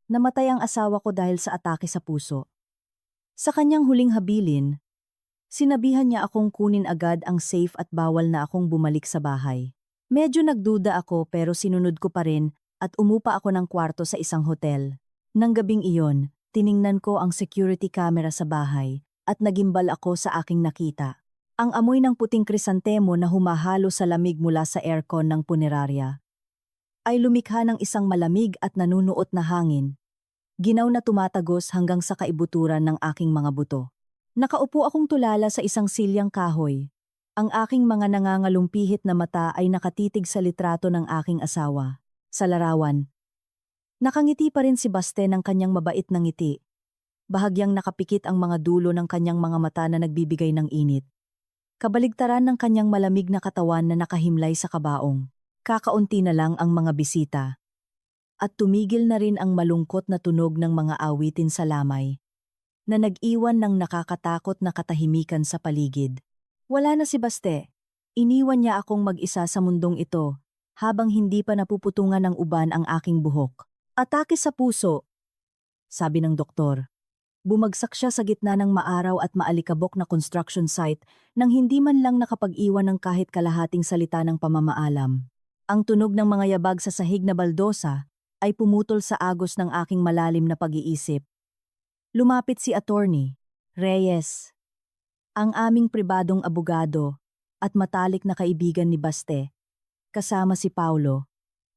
Namatay ang asawa ko dahil sa atake sa puso. Sa kanyang huling habilin, sinabihan niya akong kunin agad ang safe at bawal na akong bumalik sa bahay. Medyo nagduda ako pero sinunod ko pa rin at umupa ako ng kwarto sa isang hotel. Nang gabing iyon, tiningnan ko ang security camera sa bahay at nagimbal ako sa aking nakita. Ang amoy ng puting krisantemo na humahalo sa lamig mula sa aircon ng punerarya ay lumikha ng isang malamig at nanunuot na hangin. Ginaw na tumatagos hanggang sa kaibuturan ng aking mga buto. Nakaupo akong tulala sa isang silyang kahoy. Ang aking mga nangangalumpihit na mata ay nakatitig sa litrato ng aking asawa. Sa larawan, nakangiti pa rin si Baste ng kanyang mabait na ngiti. Bahagyang nakapikit ang mga dulo ng kanyang mga mata na nagbibigay ng init. Kabaligtaran ng kanyang malamig na katawan na nakahimlay sa kabaong. Kakaunti na lang ang mga bisita. At tumigil na rin ang malungkot na tunog ng mga awitin sa lamay, na nag-iwan ng nakakatakot na katahimikan sa paligid. Wala na si Baste. Iniwan niya akong mag-isa sa mundong ito, habang hindi pa napuputungan ng uban ang aking buhok. Atake sa puso, sabi ng doktor. Bumagsak siya sa gitna ng maaraw at maalikabok na construction site nang hindi man lang nakapag-iwan ng kahit kalahating salita ng pamamaalam. Ang tunog ng mga yabag sa sahig na baldosa ay pumutol sa agos ng aking malalim na pag-iisip. Lumapit si Attorney Reyes, ang aming pribadong abogado at matalik na kaibigan ni Baste, kasama si Paulo,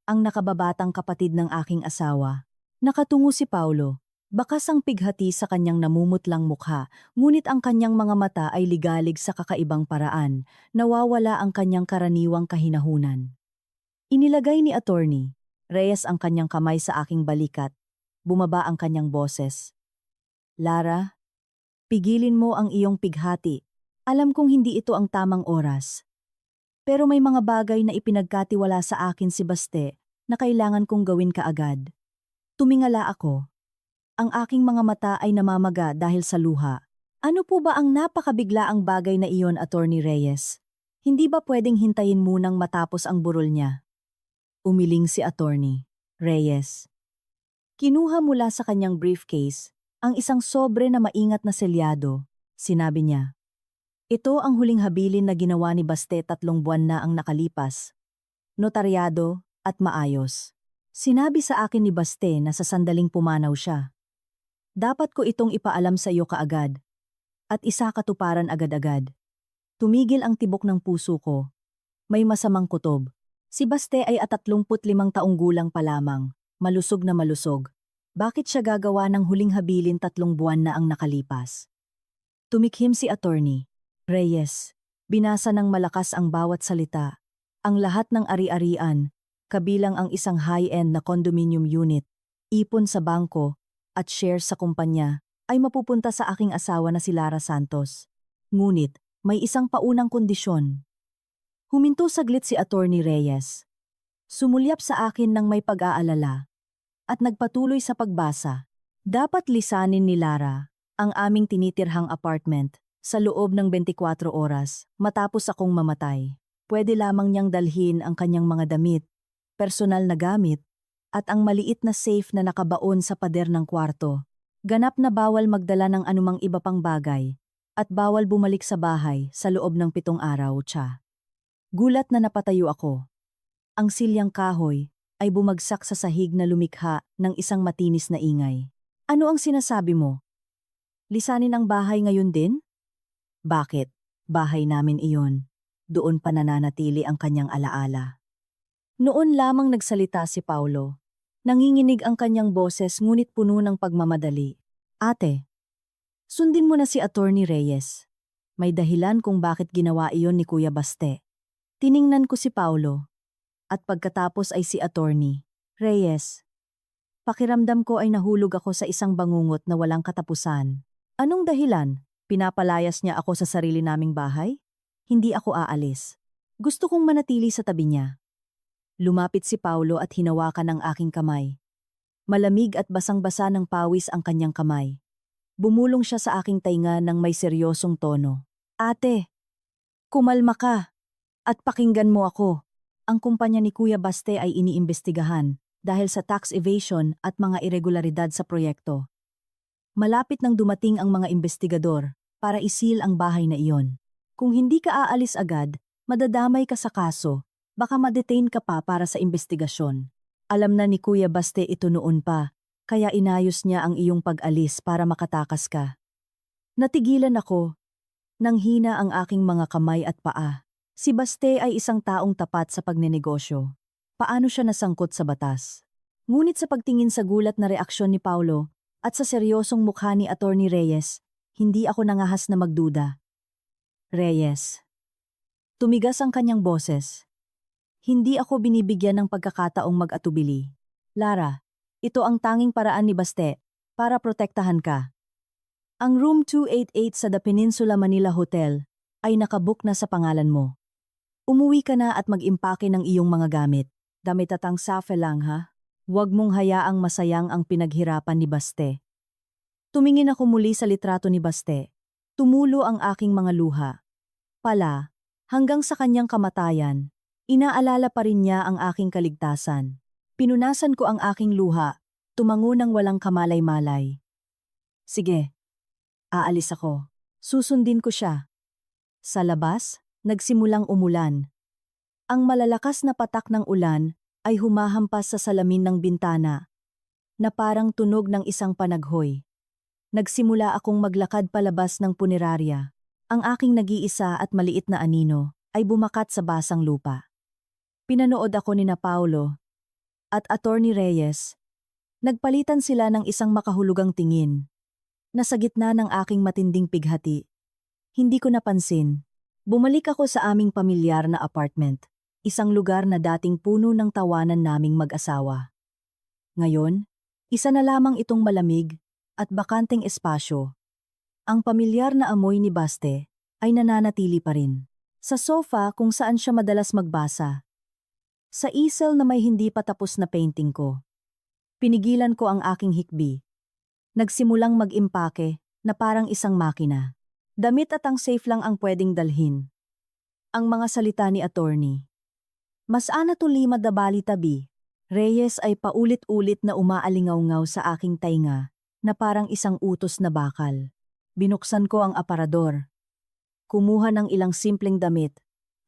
ang nakababatang kapatid ng aking asawa. Nakatungo si Paulo, bakas ang pighati sa kanyang namumutlang mukha, ngunit ang kanyang mga mata ay ligalig sa kakaibang paraan, nawawala ang kanyang karaniwang kahinahunan. Inilagay ni Attorney Reyes ang kanyang kamay sa aking balikat. Bumaba ang kanyang boses. Lara, pigilin mo ang iyong pighati. Alam kong hindi ito ang tamang oras. Pero may mga bagay na ipinagkatiwala sa akin si Baste na kailangan kong gawin kaagad. Tumingala ako. Ang aking mga mata ay namamaga dahil sa luha. Ano po ba ang napakabiglaang bagay na iyon, Attorney Reyes? Hindi ba pwedeng hintayin munang matapos ang burol niya? Umiling si Attorney Reyes. Kinuha mula sa kanyang briefcase ang isang sobre na maingat na selyado. Sinabi niya, ito ang huling habilin na ginawa ni Baste 3 buwan na ang nakalipas. Notaryado at maayos. Sinabi sa akin ni Baste na sa sandaling pumanaw siya. Dapat ko itong ipaalam sa iyo kaagad. At isa katuparan agad-agad. Tumigil ang tibok ng puso ko. May masamang kutob. Si Baste ay 35 taong gulang pa lamang, malusog na malusog. Bakit siya gagawa ng huling habilin 3 buwan na ang nakalipas? Tumikhim si Attorney Reyes. Binasa ng malakas ang bawat salita. Ang lahat ng ari-arian, kabilang ang isang high-end na condominium unit, ipon sa bangko, at shares sa kumpanya, ay mapupunta sa aking asawa na si Lara Santos. Ngunit, may isang paunang kondisyon. Huminto saglit si Attorney Reyes. Sumulyap sa akin ng may pag-aalala at nagpatuloy sa pagbasa. Dapat lisanin ni Lara ang aming tinitirhang apartment sa loob ng 24 oras matapos akong mamatay. Pwede lamang niyang dalhin ang kanyang mga damit, personal na gamit, at ang maliit na safe na nakabaon sa pader ng kwarto. Ganap na bawal magdala ng anumang iba pang bagay at bawal bumalik sa bahay sa loob ng 7 araw. Gulat na napatayo ako. Ang silyang kahoy ay bumagsak sa sahig na lumikha ng isang matinis na ingay. Ano ang sinasabi mo? Lisanin ang bahay ngayon din? Bakit? Bahay namin iyon. Doon pa nananatili ang kanyang alaala. Noon lamang nagsalita si Paulo. Nanginginig ang kanyang boses ngunit puno ng pagmamadali. Ate, sundin mo na si Attorney Reyes. May dahilan kung bakit ginawa iyon ni Kuya Baste. Tiningnan ko si Paulo, at pagkatapos ay si Attorney Reyes. Pakiramdam ko ay nahulog ako sa isang bangungot na walang katapusan. Anong dahilan? Pinapalayas niya ako sa sarili naming bahay? Hindi ako aalis. Gusto kong manatili sa tabi niya. Lumapit si Paulo at hinawakan ang aking kamay. Malamig at basang-basa ng pawis ang kanyang kamay. Bumulong siya sa aking tainga ng may seryosong tono. Ate, kumalma ka. At pakinggan mo ako. Ang kumpanya ni Kuya Baste ay iniimbestigahan. dahil sa tax evasion at mga irregularidad sa proyekto. Malapit nang dumating ang mga investigador para isil ang bahay na iyon. Kung hindi ka aalis agad, madadamay ka sa kaso, baka ma-detain ka pa para sa investigasyon. Alam na ni Kuya Baste ito noon pa, kaya inayos niya ang iyong pag-alis para makatakas ka. Natigilan ako. Nanghina ang aking mga kamay at paa. Si Baste ay isang taong tapat sa pagnenegosyo. Paano siya nasangkot sa batas? Ngunit sa pagtingin sa gulat na reaksyon ni Paulo at sa seryosong mukha ni Attorney Reyes, hindi ako nangahas na magduda. Reyes. Tumigas ang kanyang boses. Hindi ako binibigyan ng pagkakataong mag-atubili. Lara, ito ang tanging paraan ni Baste para protektahan ka. Ang room 288 sa The Peninsula Manila Hotel ay nakabook na sa pangalan mo. Umuwi ka na at mag-impake ng iyong mga gamit. Damit at ang safe lang ha. Huwag mong hayaang masayang ang pinaghirapan ni Baste. Tumingin ako muli sa litrato ni Baste. Tumulo ang aking mga luha. Pala, hanggang sa kanyang kamatayan, inaalala pa rin niya ang aking kaligtasan. Pinunasan ko ang aking luha, tumango ng walang kamalay-malay. Sige, aalis ako. Susundin ko siya. Sa labas, nagsimulang umulan. Ang malalakas na patak ng ulan ay humahampas sa salamin ng bintana, na parang tunog ng isang panaghoy. Nagsimula akong maglakad palabas ng punerarya. Ang aking nag-iisa at maliit na anino ay bumakat sa basang lupa. Pinanood ako ni Paulo at Attorney Reyes. Nagpalitan sila ng isang makahulugang tingin. Nasa gitna ng aking matinding pighati. Hindi ko napansin. Bumalik ako sa aming pamilyar na apartment. Isang lugar na dating puno ng tawanan naming mag-asawa. Ngayon, isa na lamang itong malamig at bakanteng espasyo. Ang pamilyar na amoy ni Baste ay nananatili pa rin. Sa sofa kung saan siya madalas magbasa. Sa easel na may hindi pa tapos na painting ko. Pinigilan ko ang aking hikbi. Nagsimulang mag-impake na parang isang makina. Damit at ang safe lang ang pwedeng dalhin. Ang mga salita ni attorney. Mas ana tulima dabali tabi. Reyes ay paulit-ulit na umaalingaw-ngaw sa aking tainga na parang isang utos na bakal. Binuksan ko ang aparador. Kumuha ng ilang simpleng damit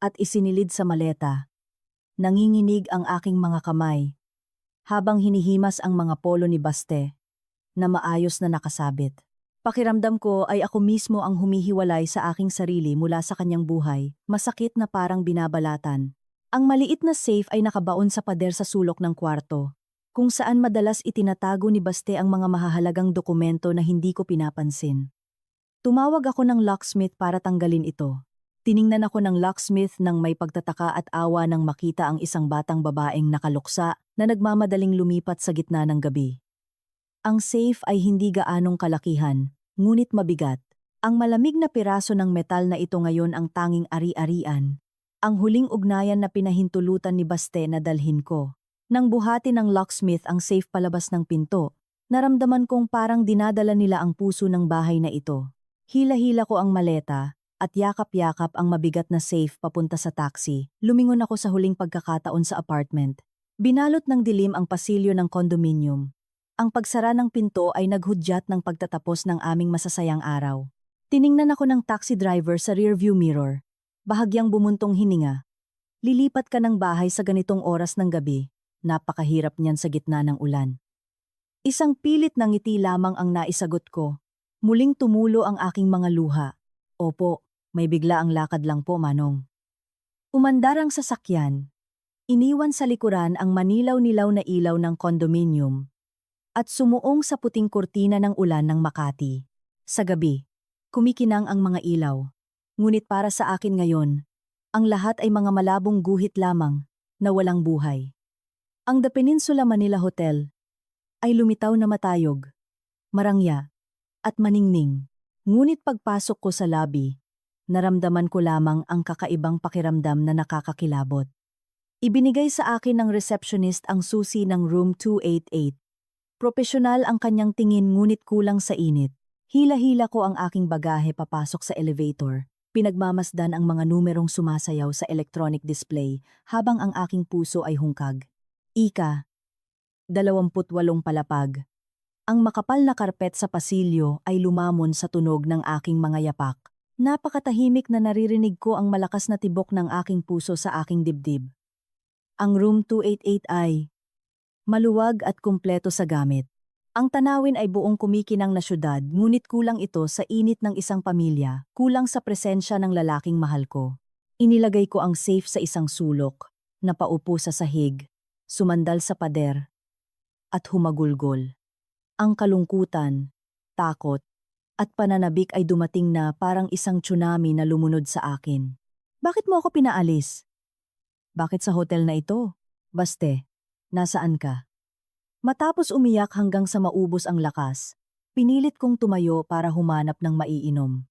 at isinilid sa maleta. Nanginginig ang aking mga kamay habang hinihimas ang mga polo ni Baste na maayos na nakasabit. Pakiramdam ko ay ako mismo ang humihiwalay sa aking sarili mula sa kanyang buhay, masakit na parang binabalatan. Ang maliit na safe ay nakabaon sa pader sa sulok ng kwarto, kung saan madalas itinatago ni Baste ang mga mahahalagang dokumento na hindi ko pinapansin. Tumawag ako ng locksmith para tanggalin ito. Tiningnan ako ng locksmith nang may pagtataka at awa nang makita ang isang batang babaeng nakaluksa na nagmamadaling lumipat sa gitna ng gabi. Ang safe ay hindi gaanong kalakihan, ngunit mabigat. Ang malamig na piraso ng metal na ito ngayon ang tanging ari-arian. Ang huling ugnayan na pinahintulutan ni Baste na dalhin ko. Nang buhati ng locksmith ang safe palabas ng pinto, naramdaman kong parang dinadala nila ang puso ng bahay na ito. Hila-hila ko ang maleta at yakap-yakap ang mabigat na safe papunta sa taxi. Lumingon ako sa huling pagkakataon sa apartment. Binalot ng dilim ang pasilyo ng condominium. Ang pagsara ng pinto ay naghudyat ng pagtatapos ng aming masasayang araw. Tiningnan ako ng taxi driver sa rearview mirror. Bahagyang bumuntong hininga. Lilipat ka ng bahay sa ganitong oras ng gabi. Napakahirap niyan sa gitna ng ulan. Isang pilit na ngiti lamang ang naisagot ko. Muling tumulo ang aking mga luha. Opo, may bigla ang lakad lang po, Manong. Umandar ang sasakyan. Iniwan sa likuran ang manilaw-nilaw na ilaw ng condominium at sumuong sa puting kurtina ng ulan ng Makati. Sa gabi, kumikinang ang mga ilaw. Ngunit para sa akin ngayon, ang lahat ay mga malabong guhit lamang na walang buhay. Ang The Peninsula Manila Hotel ay lumitaw na matayog, marangya, at maningning. Ngunit pagpasok ko sa lobby, naramdaman ko lamang ang kakaibang pakiramdam na nakakakilabot. Ibinigay sa akin ng receptionist ang susi ng room 288. Propesyonal ang kanyang tingin ngunit kulang sa init. Hila-hila ko ang aking bagahe papasok sa elevator. Pinagmamasdan ang mga numerong sumasayaw sa electronic display habang ang aking puso ay hungkag. Ika, 28 palapag. Ang makapal na karpet sa pasilyo ay lumamon sa tunog ng aking mga yapak. Napakatahimik na naririnig ko ang malakas na tibok ng aking puso sa aking dibdib. Ang room 288 ay maluwag at kumpleto sa gamit. Ang tanawin ay buong kumikinang na syudad, ngunit kulang ito sa init ng isang pamilya, kulang sa presensya ng lalaking mahal ko. Inilagay ko ang safe sa isang sulok, napaupo sa sahig, sumandal sa pader, at humagulgol. Ang kalungkutan, takot, at pananabik ay dumating na parang isang tsunami na lumunod sa akin. Bakit mo ako pinaalis? Bakit sa hotel na ito? Baste, nasaan ka? Matapos umiyak hanggang sa maubos ang lakas, pinilit kong tumayo para humanap ng maiinom.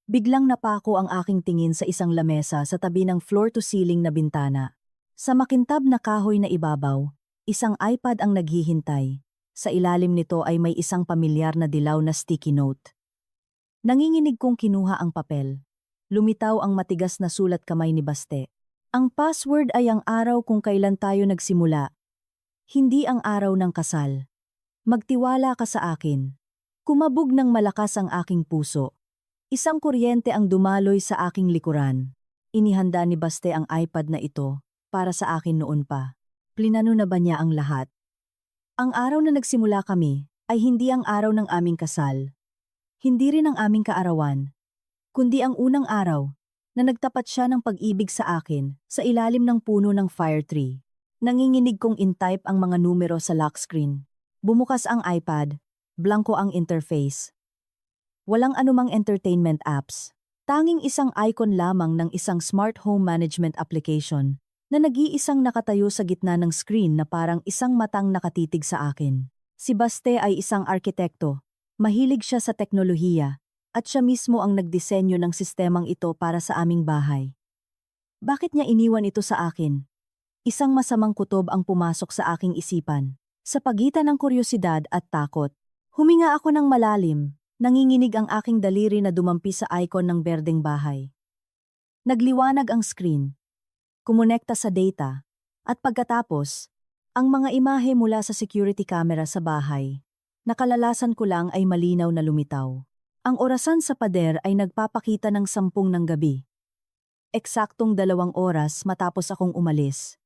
Biglang napako ang aking tingin sa isang lamesa sa tabi ng floor-to-ceiling na bintana. Sa makintab na kahoy na ibabaw, isang iPad ang naghihintay. Sa ilalim nito ay may isang pamilyar na dilaw na sticky note. Nanginginig kong kinuha ang papel. Lumitaw ang matigas na sulat kamay ni Baste. Ang password ay ang araw kung kailan tayo nagsimula. Hindi ang araw ng kasal. Magtiwala ka sa akin. Kumabog ng malakas ang aking puso. Isang kuryente ang dumaloy sa aking likuran. Inihanda ni Baste ang iPad na ito para sa akin noon pa. Plinano na ba niya ang lahat? Ang araw na nagsimula kami ay hindi ang araw ng aming kasal. Hindi rin ang aming kaarawan, kundi ang unang araw na nagtapat siya ng pag-ibig sa akin sa ilalim ng puno ng fire tree. Nanginginig kong in-type ang mga numero sa lock screen. Bumukas ang iPad, blanko ang interface. Walang anumang entertainment apps. Tanging isang icon lamang ng isang smart home management application na nag-iisang nakatayo sa gitna ng screen na parang isang matang nakatitig sa akin. Si Baste ay isang arkitekto. Mahilig siya sa teknolohiya at siya mismo ang nagdisenyo ng sistemang ito para sa aming bahay. Bakit niya iniwan ito sa akin? Isang masamang kutob ang pumasok sa aking isipan. Sa pagitan ng kuryosidad at takot, huminga ako ng malalim, nanginginig ang aking daliri na dumampi sa icon ng berdeng bahay. Nagliwanag ang screen. Kumonekta sa data, at pagkatapos, ang mga imahe mula sa security camera sa bahay, nakalalasan ko lang ay malinaw na lumitaw. Ang orasan sa pader ay nagpapakita ng 10 ng gabi. Eksaktong 2 oras matapos akong umalis.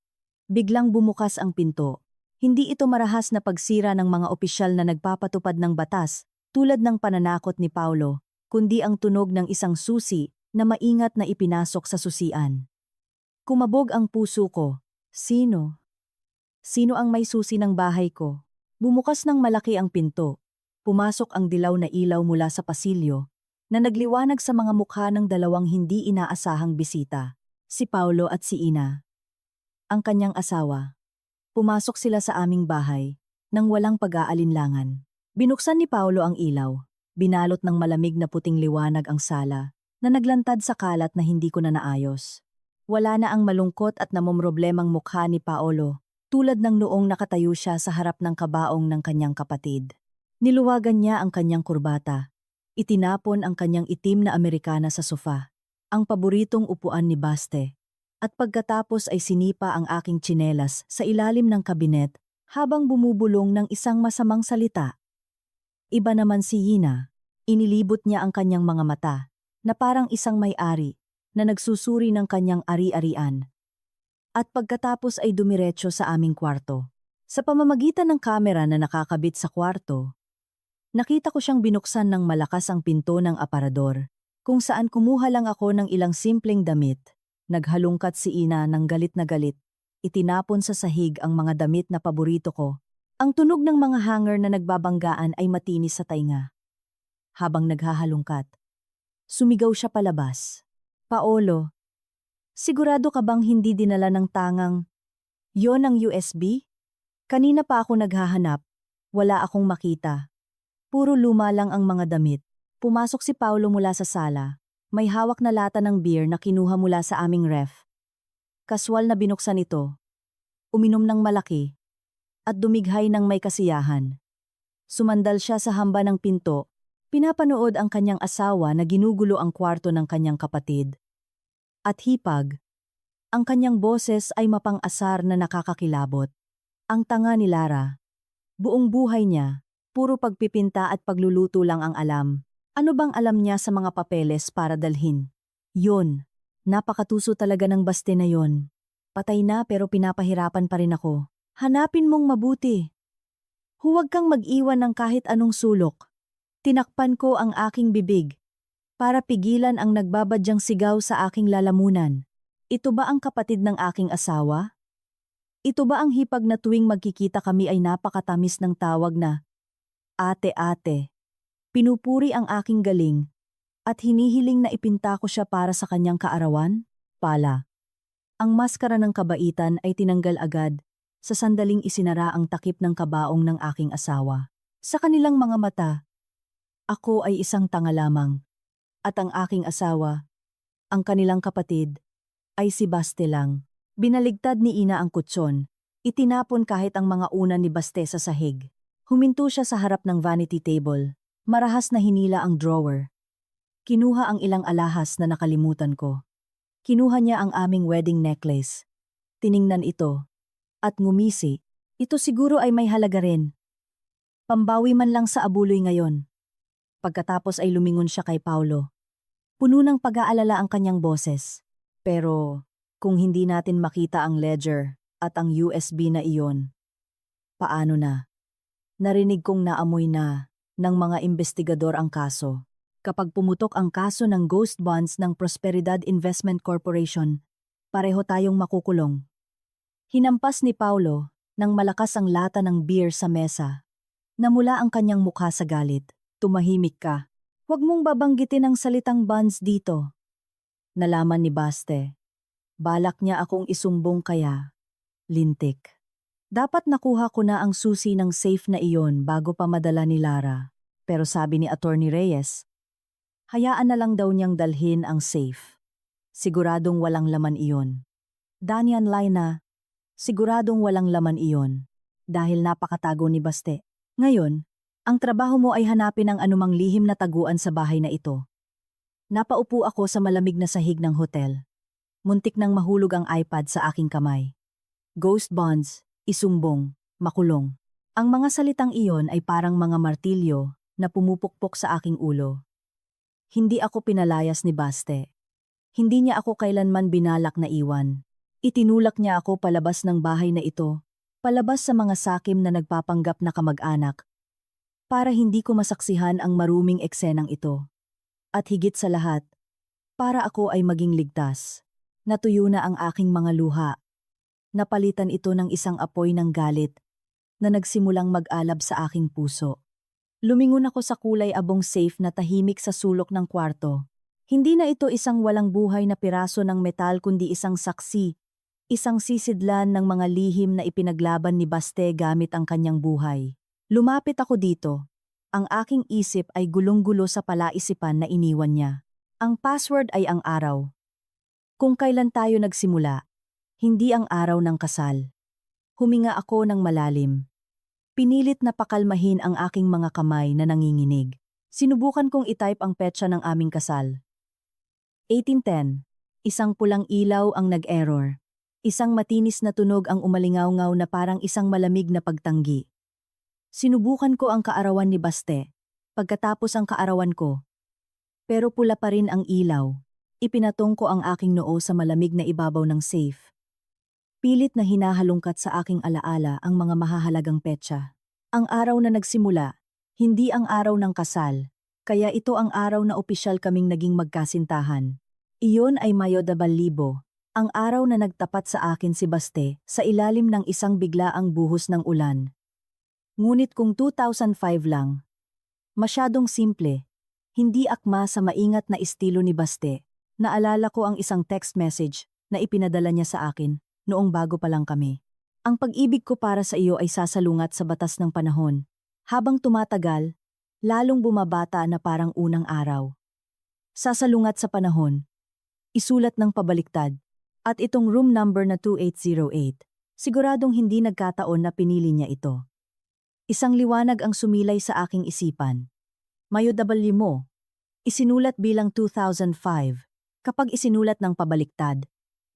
Biglang bumukas ang pinto. Hindi ito marahas na pagsira ng mga opisyal na nagpapatupad ng batas, tulad ng pananakot ni Paulo, kundi ang tunog ng isang susi na maingat na ipinasok sa susian. Kumabog ang puso ko. Sino? Sino ang may susi ng bahay ko? Bumukas ng malaki ang pinto. Pumasok ang dilaw na ilaw mula sa pasilyo, na nagliwanag sa mga mukha ng 2 hindi inaasahang bisita, si Paulo at si Ina. Ang kanyang asawa. Pumasok sila sa aming bahay, nang walang pag-aalinlangan. Binuksan ni Paulo ang ilaw, binalot ng malamig na puting liwanag ang sala, na naglantad sa kalat na hindi ko na naayos. Wala na ang malungkot at namomroblemang mukha ni Paolo, tulad ng noong nakatayo siya sa harap ng kabaong ng kanyang kapatid. Niluwagan niya ang kanyang kurbata. Itinapon ang kanyang itim na Amerikana sa sofa, ang paboritong upuan ni Baste. At pagkatapos ay sinipa ang aking tsinelas sa ilalim ng kabinet habang bumubulong ng isang masamang salita. Iba naman si Ina. Inilibot niya ang kanyang mga mata, na parang isang may-ari na nagsusuri ng kanyang ari-arian. At pagkatapos ay dumiretso sa aming kwarto. Sa pamamagitan ng kamera na nakakabit sa kwarto, nakita ko siyang binuksan ng malakas ang pinto ng aparador, kung saan kumuha lang ako ng ilang simpleng damit. Naghalungkat si Ina ng galit na galit. Itinapon sa sahig ang mga damit na paborito ko. Ang tunog ng mga hanger na nagbabanggaan ay matinis sa tainga. Habang naghahalungkat, sumigaw siya palabas. Paolo, sigurado ka bang hindi dinala ng tangang yon ang USB? Kanina pa ako naghahanap, wala akong makita. Puro luma lang ang mga damit. Pumasok si Paulo mula sa sala. May hawak na lata ng beer na kinuha mula sa aming ref. Kaswal na binuksan ito. Uminom ng malaki. At dumighay ng may kasiyahan. Sumandal siya sa hamba ng pinto. Pinapanood ang kanyang asawa na ginugulo ang kwarto ng kanyang kapatid. At hipag, ang kanyang boses ay mapang-asar na nakakakilabot. Ang tanga ni Lara, Buong buhay niya, puro pagpipinta at pagluluto lang ang alam. Ano bang alam niya sa mga papeles para dalhin? Yun, napakatuso talaga ng baste na yon. Patay na pero pinapahirapan pa rin ako. Hanapin mong mabuti. Huwag kang mag-iwan ng kahit anong sulok. Tinakpan ko ang aking bibig para pigilan ang nagbabadyang sigaw sa aking lalamunan. Ito ba ang kapatid ng aking asawa? Ito ba ang hipag na tuwing magkikita kami ay napakatamis ng tawag na, ate-ate? Pinupuri ang aking galing at hinihiling na ipinta ko siya para sa kanyang kaarawan? Pala. Ang maskara ng kabaitan ay tinanggal agad sa sandaling isinara ang takip ng kabaong ng aking asawa. Sa kanilang mga mata, ako ay isang tanga lamang. At ang aking asawa, ang kanilang kapatid, ay si Baste lang. Binaligtad ni Ina ang kutsyon. Itinapon kahit ang mga unan ni Baste sa sahig. Huminto siya sa harap ng vanity table. Marahas na hinila ang drawer. Kinuha ang ilang alahas na nakalimutan ko. Kinuha niya ang aming wedding necklace. Tiningnan ito. At ngumisi. Ito siguro ay may halaga rin. Pambawi man lang sa abuloy ngayon. Pagkatapos ay lumingon siya kay Paulo. Puno ng pag-aalala ang kanyang boses. Pero kung hindi natin makita ang ledger at ang USB na iyon, paano na? Narinig kong naamoy na ng mga investigador ang kaso. Kapag pumutok ang kaso ng ghost bonds ng Prosperidad Investment Corporation, pareho tayong makukulong. Hinampas ni Paulo nang malakas ang lata ng beer sa mesa. Namula ang kanyang mukha sa galit. Tumahimik ka. Huwag mong babanggitin ang salitang bonds dito. Nalaman ni Baste. Balak niya akong isumbong kaya. Lintik. Dapat nakuha ko na ang susi ng safe na iyon bago pa madala ni Lara. Pero sabi ni Attorney Reyes, hayaan na lang daw niyang dalhin ang safe. Siguradong walang laman iyon. Danian Laina, siguradong walang laman iyon. Dahil napakatago ni Baste. Ngayon, ang trabaho mo ay hanapin ang anumang lihim na taguan sa bahay na ito. Napaupo ako sa malamig na sahig ng hotel. Muntik nang mahulog ang iPad sa aking kamay. Ghost bonds, isumbong, makulong. Ang mga salitang iyon ay parang mga martilyo na pumupukpok sa aking ulo. Hindi ako pinalayas ni Baste. Hindi niya ako kailanman binalak na iwan. Itinulak niya ako palabas ng bahay na ito, palabas sa mga sakim na nagpapanggap na kamag-anak, para hindi ko masaksihan ang maruming eksenang ito. At higit sa lahat, para ako ay maging ligtas. Natuyo na ang aking mga luha. Napalitan ito ng isang apoy ng galit na nagsimulang mag-alab sa aking puso. Lumingon ako sa kulay abong safe na tahimik sa sulok ng kwarto. Hindi na ito isang walang buhay na piraso ng metal kundi isang saksi, isang sisidlan ng mga lihim na ipinaglaban ni Baste gamit ang kanyang buhay. Lumapit ako dito. Ang aking isip ay gulong-gulo sa palaisipan na iniwan niya. Ang password ay ang araw. Kung kailan tayo nagsimula, hindi ang araw ng kasal. Huminga ako ng malalim. Pinilit na pakalmahin ang aking mga kamay na nanginginig. Sinubukan kong itype ang petsa ng aming kasal. 1810. Isang pulang ilaw ang nag-error. Isang matinis na tunog ang umalingaw-ngaw na parang isang malamig na pagtanggi. Sinubukan ko ang kaarawan ni Baste. Pagkatapos ang kaarawan ko. Pero pula pa rin ang ilaw. Ipinatong ko ang aking noo sa malamig na ibabaw ng safe. Pilit na hinahalungkat sa aking alaala ang mga mahahalagang petsa. Ang araw na nagsimula, hindi ang araw ng kasal, kaya ito ang araw na opisyal kaming naging magkasintahan. Iyon ay Mayo 2000, ang araw na nagtapat sa akin si Baste sa ilalim ng isang biglaang buhos ng ulan. Ngunit kung 2005 lang, masyadong simple, hindi akma sa maingat na estilo ni Baste. Naalala ko ang isang text message na ipinadala niya sa akin noong bago pa lang kami. Ang pag-ibig ko para sa iyo ay sasalungat sa batas ng panahon. Habang tumatagal, lalong bumabata na parang unang araw. Sasalungat sa panahon. Isulat ng pabaliktad. At itong room number na 2808, siguradong hindi nagkataon na pinili niya ito. Isang liwanag ang sumilay sa aking isipan. Mayo 2000, isinulat bilang 2005. Kapag isinulat ng pabaliktad,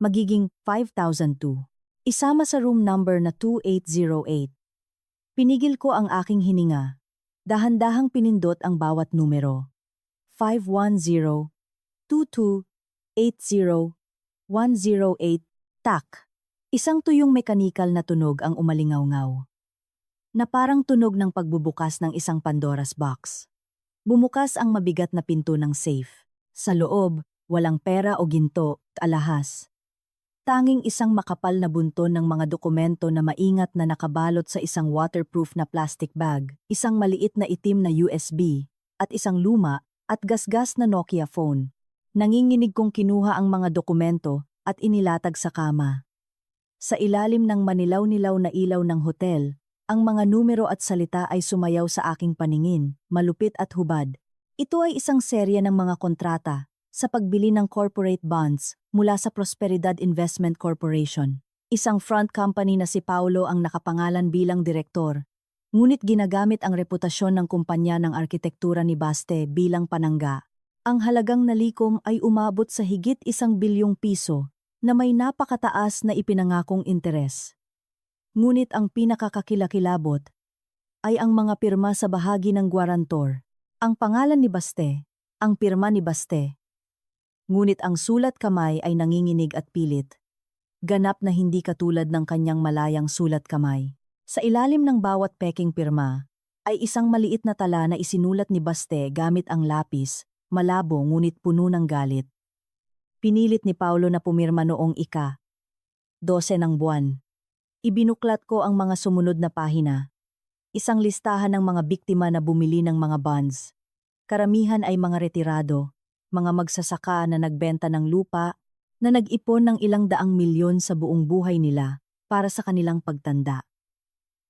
magiging 5002. Isama sa room number na 2808. Pinigil ko ang aking hininga. Dahan-dahang pinindot ang bawat numero. 510, 22, 80, 108, tak. Isang tuyong mekanikal na tunog ang umalingaw-ngaw. Na parang tunog ng pagbubukas ng isang Pandora's box. Bumukas ang mabigat na pinto ng safe. Sa loob, walang pera o ginto, alahas. Tanging isang makapal na bunton ng mga dokumento na maingat na nakabalot sa isang waterproof na plastic bag, isang maliit na itim na USB, at isang luma at gasgas na Nokia phone. Nanginginig kong kinuha ang mga dokumento at inilatag sa kama. Sa ilalim ng manilaw-nilaw na ilaw ng hotel, ang mga numero at salita ay sumayaw sa aking paningin, malupit at hubad. Ito ay isang serya ng mga kontrata sa pagbili ng corporate bonds mula sa Prosperidad Investment Corporation. Isang front company na si Paulo ang nakapangalan bilang direktor, ngunit ginagamit ang reputasyon ng kumpanya ng arkitektura ni Baste bilang panangga. Ang halagang nalikom ay umabot sa higit 1 bilyong piso na may napakataas na ipinangakong interes. Ngunit ang pinakakakilakilabot ay ang mga pirma sa bahagi ng guarantor. Ang pangalan ni Baste, ang pirma ni Baste. Ngunit ang sulat kamay ay nanginginig at pilit. Ganap na hindi katulad ng kanyang malayang sulat kamay. Sa ilalim ng bawat peking pirma ay isang maliit na tala na isinulat ni Baste gamit ang lapis, malabo ngunit puno ng galit. Pinilit ni Paulo na pumirma noong ika-12 ng buwan. Ibinuklat ko ang mga sumunod na pahina. Isang listahan ng mga biktima na bumili ng mga bonds. Karamihan ay mga retirado, mga magsasaka na nagbenta ng lupa, na nag-ipon ng ilang daang milyon sa buong buhay nila para sa kanilang pagtanda.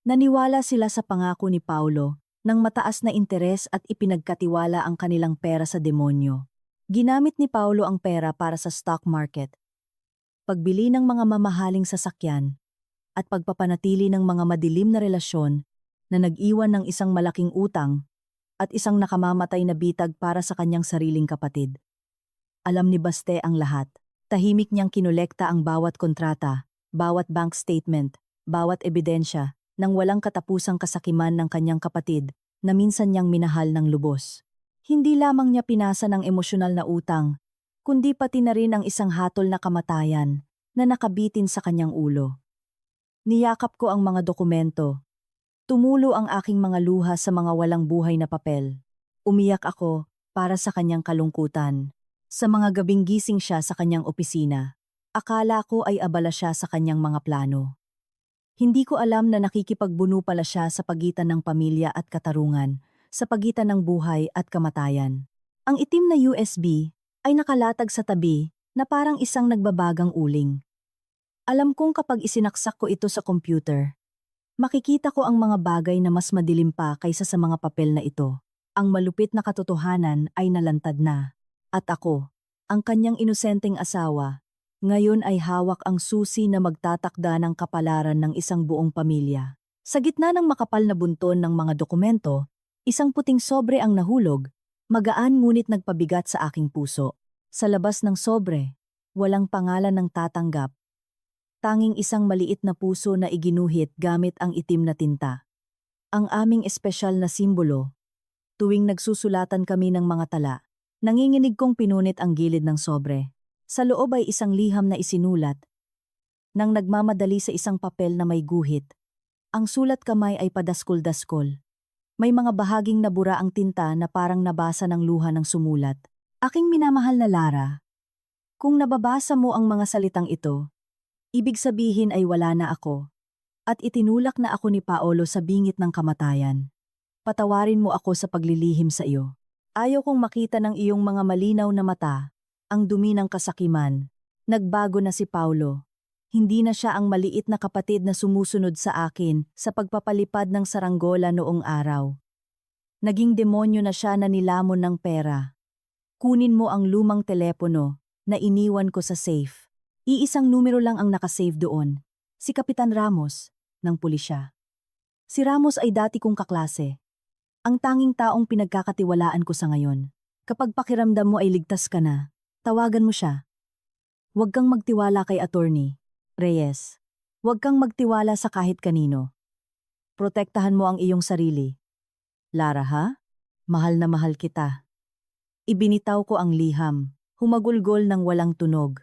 Naniwala sila sa pangako ni Paulo ng mataas na interes at ipinagkatiwala ang kanilang pera sa demonyo. Ginamit ni Paulo ang pera para sa stock market, pagbili ng mga mamahaling sasakyan, at pagpapanatili ng mga madilim na relasyon na nag-iwan ng isang malaking utang at isang nakamamatay na bitag para sa kanyang sariling kapatid. Alam ni Baste ang lahat. Tahimik niyang kinolekta ang bawat kontrata, bawat bank statement, bawat ebidensya, nang walang katapusang kasakiman ng kanyang kapatid na minsan niyang minahal ng lubos. Hindi lamang niya pinasa ng emosyonal na utang, kundi pati na rin ang isang hatol na kamatayan na nakabitin sa kanyang ulo. Niyakap ko ang mga dokumento. Tumulo ang aking mga luha sa mga walang buhay na papel. Umiyak ako para sa kanyang kalungkutan. Sa mga gabing gising siya sa kanyang opisina, akala ko ay abala siya sa kanyang mga plano. Hindi ko alam na nakikipagbuno pala siya sa pagitan ng pamilya at katarungan, sa pagitan ng buhay at kamatayan. Ang itim na USB ay nakalatag sa tabi na parang isang nagbabagang uling. Alam kong kapag isinaksak ko ito sa computer, makikita ko ang mga bagay na mas madilim pa kaysa sa mga papel na ito. Ang malupit na katotohanan ay nalantad na. At ako, ang kanyang inosenteng asawa, ngayon ay hawak ang susi na magtatakda ng kapalaran ng isang buong pamilya. Sa gitna ng makapal na bunton ng mga dokumento, isang puting sobre ang nahulog, magaan ngunit nagpabigat sa aking puso. Sa labas ng sobre, walang pangalan ng tatanggap. Tanging isang maliit na puso na iginuhit gamit ang itim na tinta. Ang aming espesyal na simbolo. Tuwing nagsusulatan kami ng mga tala, nanginginig kong pinunit ang gilid ng sobre. Sa loob ay isang liham na isinulat. Nang nagmamadali sa isang papel na may guhit, ang sulat kamay ay padaskol-daskol. May mga bahaging nabura ang tinta na parang nabasa ng luha ng sumulat. Aking minamahal na Lara, kung nababasa mo ang mga salitang ito, ibig sabihin ay wala na ako, at itinulak na ako ni Paolo sa bingit ng kamatayan. Patawarin mo ako sa paglilihim sa iyo. Ayaw kong makita ng iyong mga malinaw na mata, ang dumi ng kasakiman. Nagbago na si Paulo. Hindi na siya ang maliit na kapatid na sumusunod sa akin sa pagpapalipad ng saranggola noong araw. Naging demonyo na siya na nilamon ng pera. Kunin mo ang lumang telepono na iniwan ko sa safe. Iisang numero lang ang nakasave doon. Si Kapitan Ramos, ng pulisya. Si Ramos ay dati kong kaklase. Ang tanging taong pinagkakatiwalaan ko sa ngayon. Kapag pakiramdam mo ay ligtas ka na, tawagan mo siya. Huwag kang magtiwala kay Attorney Reyes. Huwag kang magtiwala sa kahit kanino. Protektahan mo ang iyong sarili. Lara ha? Mahal na mahal kita. Ibinitaw ko ang liham. Humagulgol ng walang tunog.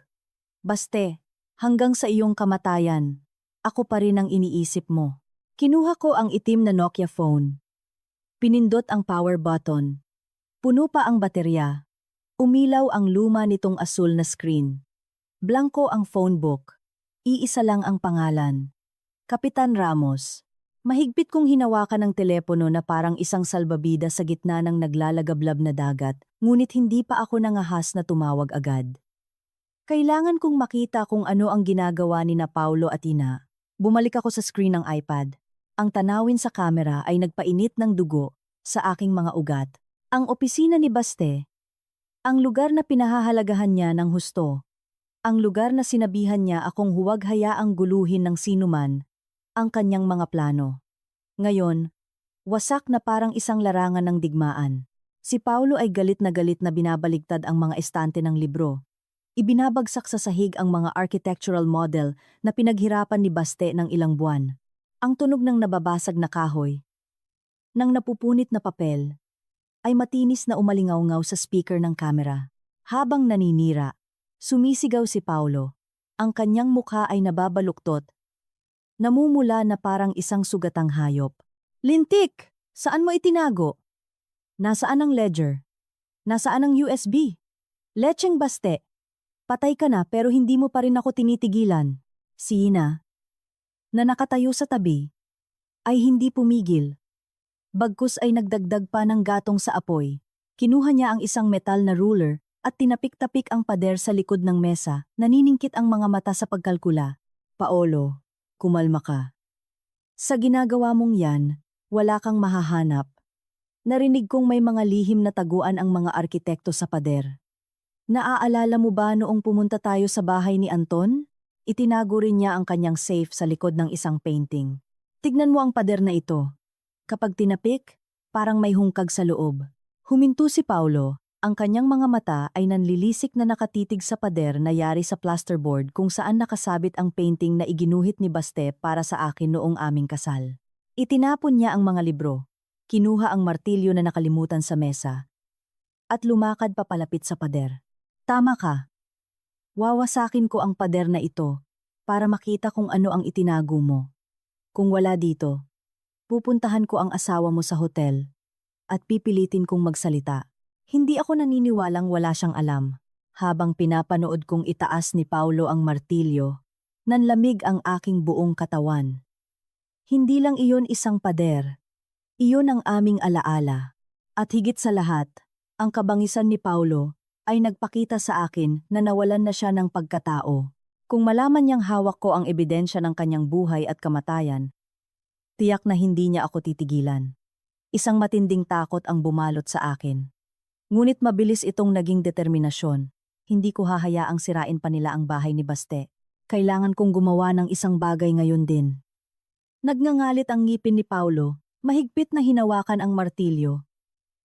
Baste, hanggang sa iyong kamatayan, ako pa rin ang iniisip mo. Kinuha ko ang itim na Nokia phone. Pinindot ang power button. Puno pa ang baterya. Umilaw ang luma nitong asul na screen. Blanko ang phone book. Iisa lang ang pangalan. Kapitan Ramos. Mahigpit kong hinawakan ang telepono na parang isang salbabida sa gitna ng naglalagablab na dagat, ngunit hindi pa ako nangahas na tumawag agad. Kailangan kong makita kung ano ang ginagawa ni na Paulo at Ina. Bumalik ako sa screen ng iPad. Ang tanawin sa kamera ay nagpainit ng dugo sa aking mga ugat. Ang opisina ni Baste. Ang lugar na pinahahalagahan niya ng husto. Ang lugar na sinabihan niya akong huwag hayaang guluhin ng sinuman ang kanyang mga plano. Ngayon, wasak na parang isang larangan ng digmaan. Si Paulo ay galit na binabaligtad ang mga estante ng libro. Ibinabagsak sa sahig ang mga architectural model na pinaghirapan ni Baste ng ilang buwan. Ang tunog ng nababasag na kahoy, ng napupunit na papel, ay matinis na umalingaw-ngaw sa speaker ng kamera. Habang naninira, sumisigaw si Paulo. Ang kanyang mukha ay nababaluktot. Namumula na parang isang sugatang hayop. Lintik! Saan mo itinago? Nasaan ang ledger? Nasaan ang USB? Lecheng Baste! Patay ka na pero hindi mo pa rin ako tinitigilan. Si Ina, na nakatayo sa tabi, ay hindi pumigil. Bagkus ay nagdagdag pa ng gatong sa apoy. Kinuha niya ang isang metal na ruler at tinapik-tapik ang pader sa likod ng mesa. Naniningkit ang mga mata sa pagkalkula. Paolo, kumalma ka. Sa ginagawa mong yan, wala kang mahahanap. Narinig kong may mga lihim na taguan ang mga arkitekto sa pader. Naaalala mo ba noong pumunta tayo sa bahay ni Anton? Itinago rin niya ang kanyang safe sa likod ng isang painting. Tignan mo ang pader na ito. Kapag tinapik, parang may hungkag sa loob. Huminto si Paulo, ang kanyang mga mata ay nanlilisik na nakatitig sa pader na yari sa plasterboard kung saan nakasabit ang painting na iginuhit ni Baste para sa akin noong aming kasal. Itinapon niya ang mga libro, kinuha ang martilyo na nakalimutan sa mesa, at lumakad papalapit sa pader. Tama ka. Wawasakin ko ang pader na ito para makita kung ano ang itinago mo. Kung wala dito, pupuntahan ko ang asawa mo sa hotel at pipilitin kong magsalita. Hindi ako naniniwalang wala siyang alam. Habang pinapanood kong itaas ni Paulo ang martilyo, nanlamig ang aking buong katawan. Hindi lang iyon isang pader. Iyon ang aming alaala. At higit sa lahat, ang kabangisan ni Paulo ay nagpakita sa akin na nawalan na siya ng pagkatao. Kung malaman niyang hawak ko ang ebidensya ng kanyang buhay at kamatayan, tiyak na hindi niya ako titigilan. Isang matinding takot ang bumalot sa akin. Ngunit mabilis itong naging determinasyon. Hindi ko hahayaang sirain pa nila ang bahay ni Baste. Kailangan kong gumawa ng isang bagay ngayon din. Nagngangalit ang ngipin ni Paulo, mahigpit na hinawakan ang martilyo.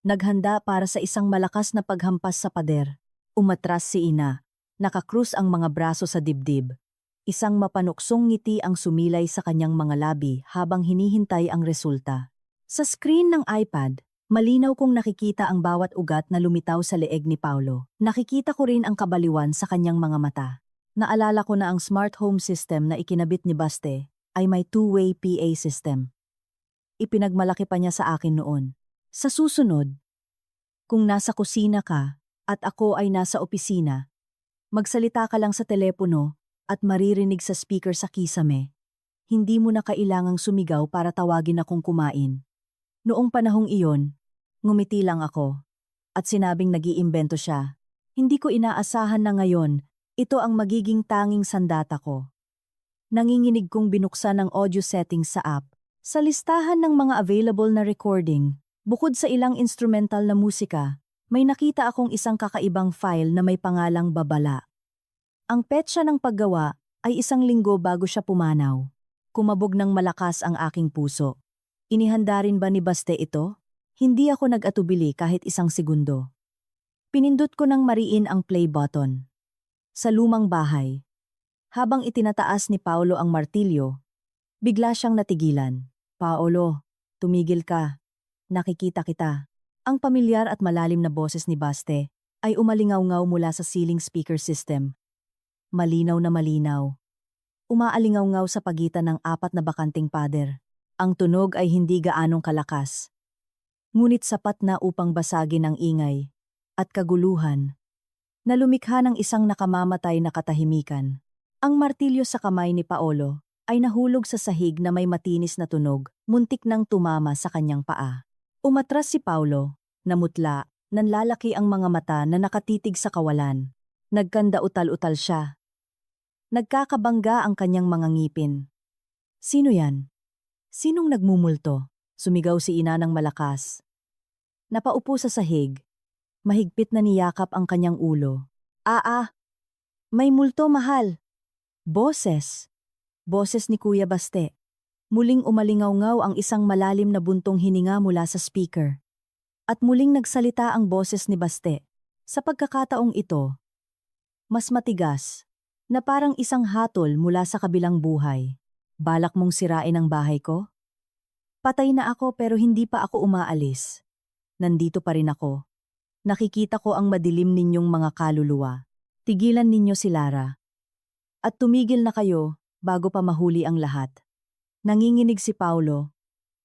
Naghanda para sa isang malakas na paghampas sa pader. Umatras si Ina. Nakakrus ang mga braso sa dibdib. Isang mapanuksong ngiti ang sumilay sa kanyang mga labi habang hinihintay ang resulta. Sa screen ng iPad, malinaw kong nakikita ang bawat ugat na lumitaw sa leeg ni Paulo. Nakikita ko rin ang kabaliwan sa kanyang mga mata. Naalala ko na ang smart home system na ikinabit ni Baste ay may two-way PA system. Ipinagmalaki pa niya sa akin noon. Sa susunod, kung nasa kusina ka at ako ay nasa opisina, magsalita ka lang sa telepono at maririnig sa speaker sa kisame. Hindi mo na kailangang sumigaw para tawagin akong kumain. Noong panahong iyon, ngumiti lang ako at sinabing nag-iimbento siya. Hindi ko inaasahan na ngayon, ito ang magiging tanging sandata ko. Nanginginig kong binuksan ang audio settings sa app. Sa listahan ng mga available na recording, bukod sa ilang instrumental na musika, may nakita akong isang kakaibang file na may pangalang Babala. Ang petsa ng paggawa ay 1 linggo bago siya pumanaw. Kumabog ng malakas ang aking puso. Inihanda rin ba ni Baste ito? Hindi ako nag-atubili kahit 1 segundo. Pinindot ko ng mariin ang play button. Sa lumang bahay. Habang itinataas ni Paulo ang martilyo, bigla siyang natigilan. Paolo, tumigil ka. Nakikita kita. Ang pamilyar at malalim na boses ni Baste ay umalingaw-ngaw mula sa ceiling speaker system. Malinaw na malinaw. Umaalingaw-ngaw sa pagitan ng apat na bakanting pader. Ang tunog ay hindi gaanong kalakas. Ngunit sapat na upang basagin ang ingay at kaguluhan na lumikha ng isang nakamamatay na katahimikan. Ang martilyo sa kamay ni Paolo ay nahulog sa sahig na may matinis na tunog, muntik nang tumama sa kanyang paa. Umatras si Paolo, namutla, nanlalaki ang mga mata na nakatitig sa kawalan. Nagkanda utal-utal siya. Nagkakabangga ang kanyang mga ngipin. Sino yan? Sinong nagmumulto? Sumigaw si ina ng malakas. Napaupo sa sahig. Mahigpit na niyakap ang kanyang ulo. May multo, mahal. Boses. Boses ni Kuya Baste. Muling umalingaw-ngaw ang isang malalim na buntong hininga mula sa speaker. At muling nagsalita ang boses ni Baste. Sa pagkakataong ito, mas matigas, na parang isang hatol mula sa kabilang buhay. Balak mong sirain ang bahay ko? Patay na ako pero hindi pa ako umaalis. Nandito pa rin ako. Nakikita ko ang madilim ninyong mga kaluluwa. Tigilan ninyo si Lara. At tumigil na kayo bago pa mahuli ang lahat. Nanginginig si Paolo.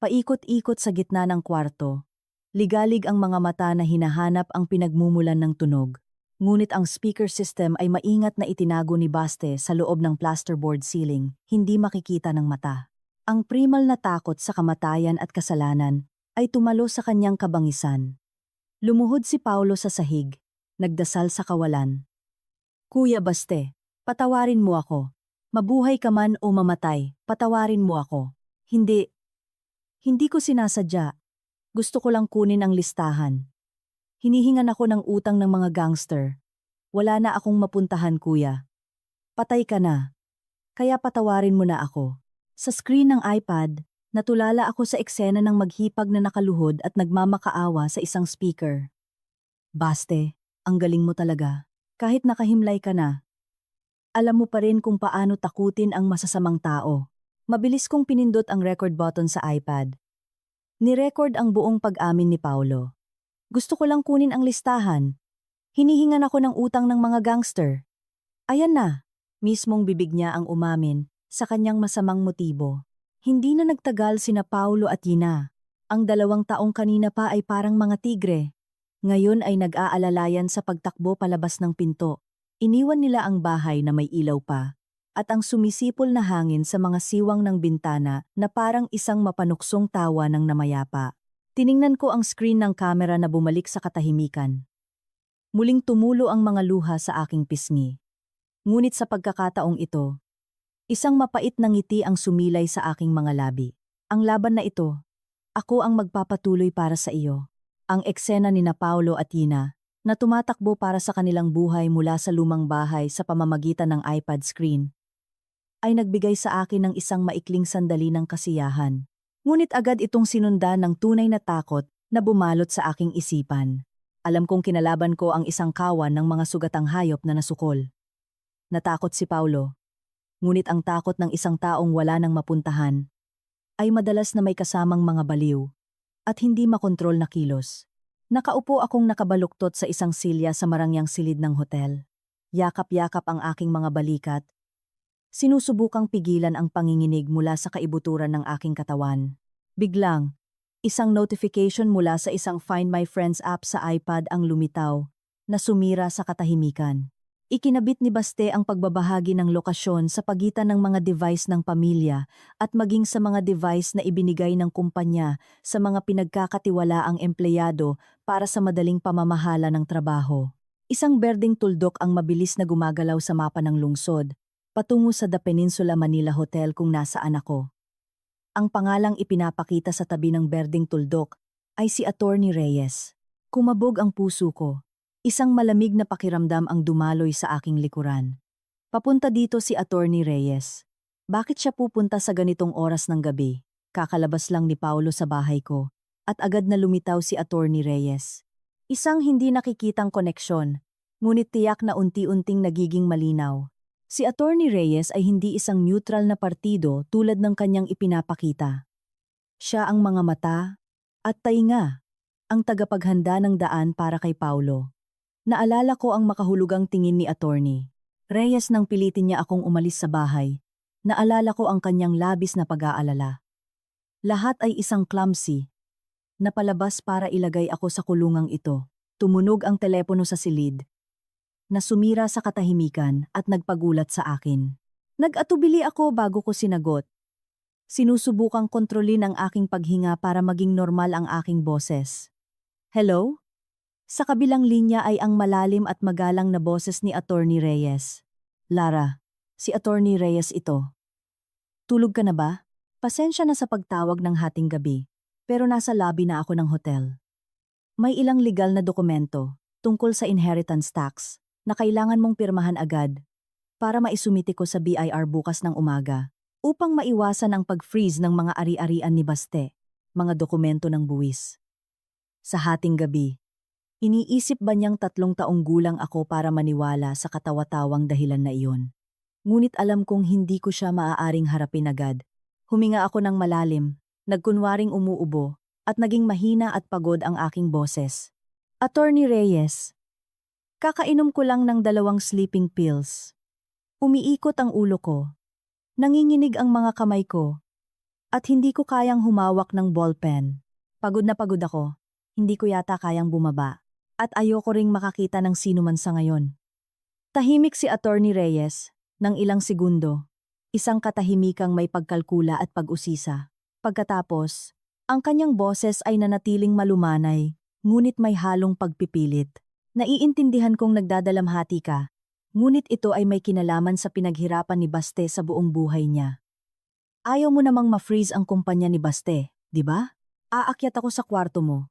Paikot-ikot sa gitna ng kwarto. Ligalig ang mga mata na hinahanap ang pinagmumulan ng tunog. Ngunit ang speaker system ay maingat na itinago ni Baste sa loob ng plasterboard ceiling, hindi makikita ng mata. Ang primal na takot sa kamatayan at kasalanan ay tumalo sa kanyang kabangisan. Lumuhod si Paolo sa sahig, nagdasal sa kawalan. Kuya Baste, patawarin mo ako. Mabuhay ka man o mamatay, patawarin mo ako. Hindi ko sinasadya. Gusto ko lang kunin ang listahan. Hinihingan ako ng utang ng mga gangster. Wala na akong mapuntahan, kuya. Patay ka na. Kaya patawarin mo na ako. Sa screen ng iPad, natulala ako sa eksena ng maghipag na nakaluhod at nagmamakaawa sa isang speaker. Baste, ang galing mo talaga. Kahit nakahimlay ka na. Alam mo pa rin kung paano takutin ang masasamang tao. Mabilis kong pinindot ang record button sa iPad. Ni-record ang buong pag-amin ni Paolo. Gusto ko lang kunin ang listahan. Hinihingan ako ng utang ng mga gangster. Ayan na, mismong bibig niya ang umamin sa kanyang masamang motibo. Hindi na nagtagal sina Paolo at Yina. Ang 2 taong kanina pa ay parang mga tigre. Ngayon ay nag-aalalayan sa pagtakbo palabas ng pinto. Iniwan nila ang bahay na may ilaw pa, at ang sumisipol na hangin sa mga siwang ng bintana na parang isang mapanuksong tawa ng namayapa. Tiningnan ko ang screen ng kamera na bumalik sa katahimikan. Muling tumulo ang mga luha sa aking pisngi. Ngunit sa pagkakataong ito, isang mapait na ngiti ang sumilay sa aking mga labi. Ang laban na ito, ako ang magpapatuloy para sa iyo. Ang eksena ni Paolo at Yina, na tumatakbo para sa kanilang buhay mula sa lumang bahay sa pamamagitan ng iPad screen, ay nagbigay sa akin ng isang maikling sandali ng kasiyahan. Ngunit agad itong sinundan ng tunay na takot na bumalot sa aking isipan. Alam kong kinalaban ko ang isang kawan ng mga sugatang hayop na nasukol. Natakot si Paolo. Ngunit ang takot ng isang taong wala nang mapuntahan ay madalas na may kasamang mga baliw at hindi makontrol na kilos. Nakaupo akong nakabaluktot sa isang silya sa marangyang silid ng hotel. Yakap-yakap ang aking mga balikat. Sinusubukang pigilan ang panginginig mula sa kaibuturan ng aking katawan. Biglang, isang notification mula sa isang Find My Friends app sa iPad ang lumitaw, na sumira sa katahimikan. Ikinabit ni Baste ang pagbabahagi ng lokasyon sa pagitan ng mga device ng pamilya at maging sa mga device na ibinigay ng kumpanya sa mga pinagkakatiwalaang empleyado para sa madaling pamamahala ng trabaho. Isang berdeng tuldok ang mabilis na gumagalaw sa mapa ng lungsod, patungo sa The Peninsula Manila Hotel kung nasaan ako. Ang pangalang ipinapakita sa tabi ng berdeng tuldok ay si Attorney Reyes. Kumabog ang puso ko. Isang malamig na pakiramdam ang dumaloy sa aking likuran. Papunta dito si Attorney Reyes. Bakit siya pupunta sa ganitong oras ng gabi? Kakalabas lang ni Paolo sa bahay ko, at agad na lumitaw si Attorney Reyes. Isang hindi nakikitang koneksyon, ngunit tiyak na unti-unting nagiging malinaw. Si Attorney Reyes ay hindi isang neutral na partido tulad ng kanyang ipinapakita. Siya ang mga mata at tainga, ang tagapaghanda ng daan para kay Paulo. Naalala ko ang makahulugang tingin ni attorney Reyes nang pilitin niya akong umalis sa bahay. Naalala ko ang kanyang labis na pag-aalala. Lahat ay isang clumsy. Napalabas para ilagay ako sa kulungang ito. Tumunog ang telepono sa silid, na sumira sa katahimikan at nagpagulat sa akin. Nag-atubili ako bago ko sinagot. Sinusubukang kontrolin ang aking paghinga para maging normal ang aking boses. Hello? Sa kabilang linya ay ang malalim at magalang na boses ni Attorney Reyes. Lara, si Attorney Reyes ito. Tulog ka na ba? Pasensya na sa pagtawag ng hating gabi, pero nasa lobby na ako ng hotel. May ilang legal na dokumento tungkol sa inheritance tax na kailangan mong pirmahan agad para maisumite ko sa BIR bukas ng umaga upang maiwasan ang pag-freeze ng mga ari-arian ni Baste, mga dokumento ng buwis. Sa hating gabi, iniisip ba niyang 3 taong gulang ako para maniwala sa katawa-tawang dahilan na iyon? Ngunit alam kong hindi ko siya maaaring harapin agad. Huminga ako ng malalim, nagkunwaring umuubo, at naging mahina at pagod ang aking boses. Attorney Reyes, kakainom ko lang ng 2 sleeping pills. Umiikot ang ulo ko. Nanginginig ang mga kamay ko. At hindi ko kayang humawak ng ballpen. Pagod na pagod ako. Hindi ko yata kayang bumaba. At ayoko ring makakita ng sino man sa ngayon. Tahimik si Attorney Reyes ng ilang segundo. Isang katahimikang may pagkalkula at pag-usisa. Pagkatapos, ang kanyang boses ay nanatiling malumanay, ngunit may halong pagpipilit. Naiintindihan kong nagdadalamhati ka, ngunit ito ay may kinalaman sa pinaghirapan ni Baste sa buong buhay niya. Ayaw mo namang ma-freeze ang kumpanya ni Baste, di ba? Aakyat ako sa kwarto mo.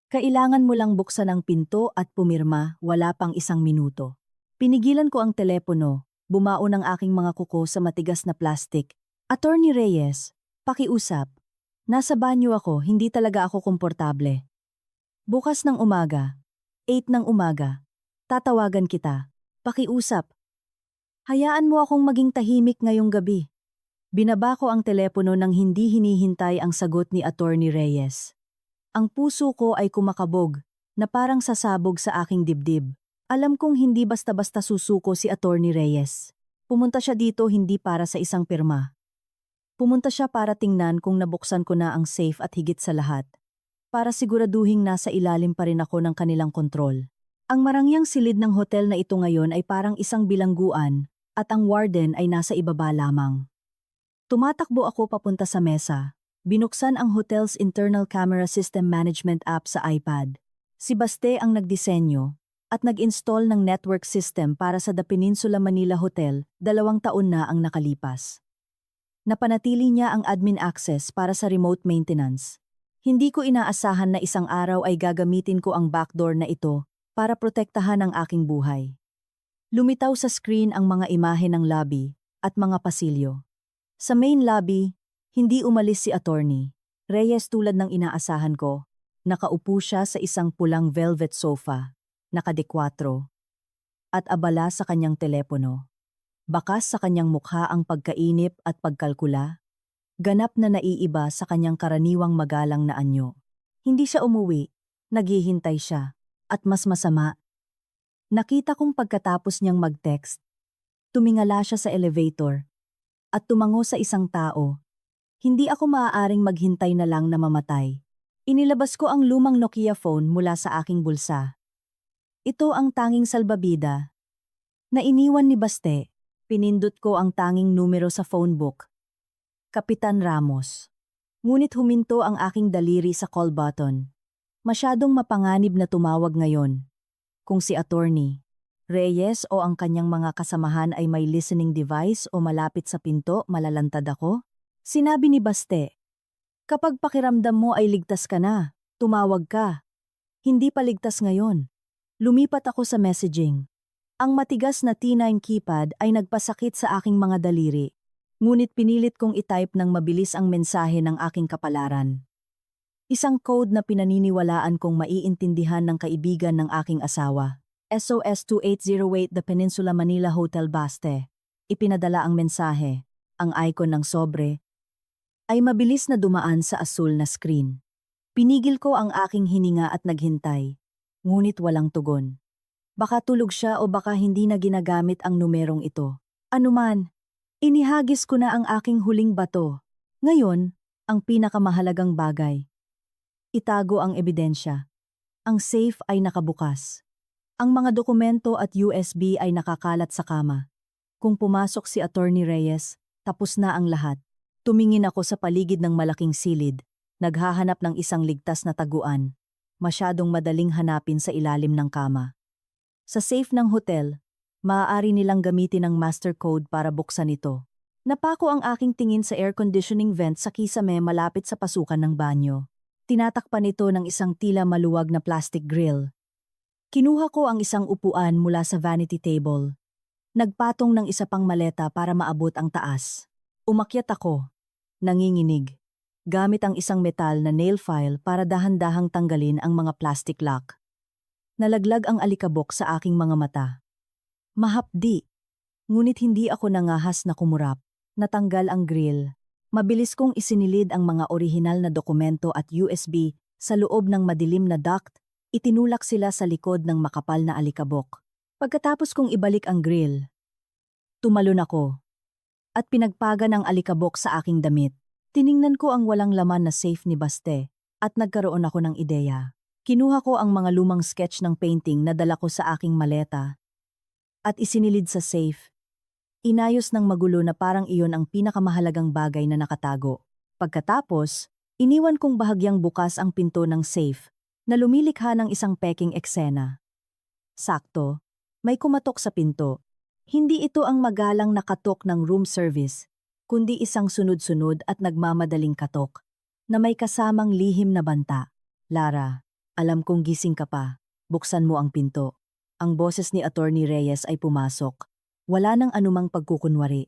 Kailangan mo lang buksan ang pinto at pumirma, wala pang 1 minuto. Pinigilan ko ang telepono, bumaon ang aking mga kuko sa matigas na plastik. Attorney Reyes, pakiusap. Nasa banyo ako, hindi talaga ako komportable. Bukas ng umaga, 8 ng umaga, tatawagan kita. Pakiusap. Hayaan mo akong maging tahimik ngayong gabi. Binaba ko ang telepono nang hindi hinihintay ang sagot ni Attorney Reyes. Ang puso ko ay kumakabog, na parang sasabog sa aking dibdib. Alam kong hindi basta-basta susuko si Attorney Reyes. Pumunta siya dito hindi para sa isang pirma. Pumunta siya para tingnan kung nabuksan ko na ang safe at higit sa lahat. Para siguraduhing nasa ilalim pa rin ako ng kanilang kontrol. Ang marangyang silid ng hotel na ito ngayon ay parang isang bilangguan at ang warden ay nasa ibaba lamang. Tumatakbo ako papunta sa mesa. Binuksan ang hotel's internal camera system management app sa iPad. Si Baste ang nagdisenyo at nag-install ng network system para sa The Peninsula Manila Hotel, 2 taon na ang nakalipas. Napanatili niya ang admin access para sa remote maintenance. Hindi ko inaasahan na isang araw ay gagamitin ko ang backdoor na ito para protektahan ang aking buhay. Lumitaw sa screen ang mga imahe ng lobby at mga pasilyo. Sa main lobby, hindi umalis si Attorney Reyes tulad ng inaasahan ko. Nakaupo siya sa isang pulang velvet sofa, nakadekwatro, at abala sa kanyang telepono. Bakas sa kanyang mukha ang pagkainip at pagkalkula. Ganap na naiiba sa kanyang karaniwang magalang na anyo. Hindi siya umuwi, naghihintay siya. At mas masama, nakita kong pagkatapos niyang mag-text, tumingala siya sa elevator at tumango sa isang tao. Hindi ako maaaring maghintay na lang na mamatay. Inilabas ko ang lumang Nokia phone mula sa aking bulsa. Ito ang tanging salbabida na iniwan ni Baste. Pinindot ko ang tanging numero sa phone book. Kapitan Ramos. Ngunit huminto ang aking daliri sa call button. Masyadong mapanganib na tumawag ngayon. Kung si Attorney Reyes o ang kanyang mga kasamahan ay may listening device o malapit sa pinto, malalantad ako. Sinabi ni Baste, kapag pakiramdam mo ay ligtas ka na, tumawag ka. Hindi pa ligtas ngayon. Lumipat ako sa messaging. Ang matigas na T9 keypad ay nagpasakit sa aking mga daliri, ngunit pinilit kong i-type ng mabilis ang mensahe ng aking kapalaran. Isang code na pinaniniwalaan kong maiintindihan ng kaibigan ng aking asawa. SOS 2808 The Peninsula Manila Hotel Baste. Ipinadala ang mensahe, ang icon ng sobre, ay mabilis na dumaan sa asul na screen. Pinigil ko ang aking hininga at naghintay, ngunit walang tugon. Baka tulog siya o baka hindi na ginagamit ang numerong ito. Anuman, inihagis ko na ang aking huling bato. Ngayon, ang pinakamahalagang bagay. Itago ang ebidensya. Ang safe ay nakabukas. Ang mga dokumento at USB ay nakakalat sa kama. Kung pumasok si Attorney Reyes, tapos na ang lahat. Tumingin ako sa paligid ng malaking silid, naghahanap ng isang ligtas na taguan. Masyadong madaling hanapin sa ilalim ng kama. Sa safe ng hotel, maaari nilang gamitin ang master code para buksan ito. Napako ang aking tingin sa air conditioning vent sa kisame malapit sa pasukan ng banyo. Tinatakpan ito ng isang tila maluwag na plastic grill. Kinuha ko ang isang upuan mula sa vanity table. Nagpatong ng isa pang maleta para maabot ang taas. Umakyat ako, nanginginig, gamit ang isang metal na nail file para dahan-dahang tanggalin ang mga plastic lock. Nalaglag ang alikabok sa aking mga mata. Mahapdi, ngunit hindi ako nangahas na kumurap. Natanggal ang grill. Mabilis kong isinilid ang mga orihinal na dokumento at USB sa loob ng madilim na duct, itinulak sila sa likod ng makapal na alikabok. Pagkatapos kong ibalik ang grill, tumalon ako at pinagpagan ang alikabok sa aking damit. Tiningnan ko ang walang laman na safe ni Baste at nagkaroon ako ng ideya. Kinuha ko ang mga lumang sketch ng painting na dala ko sa aking maleta at isinilid sa safe. Inayos ng magulo na parang iyon ang pinakamahalagang bagay na nakatago. Pagkatapos, iniwan kong bahagyang bukas ang pinto ng safe na lumilikha ng isang peking eksena. Sakto, may kumatok sa pinto. Hindi ito ang magalang na katok ng room service, kundi isang sunod-sunod at nagmamadaling katok na may kasamang lihim na banta. Lara, alam kong gising ka pa. Buksan mo ang pinto. Ang boses ni Attorney Reyes ay pumasok. Wala nang anumang pagkukunwari.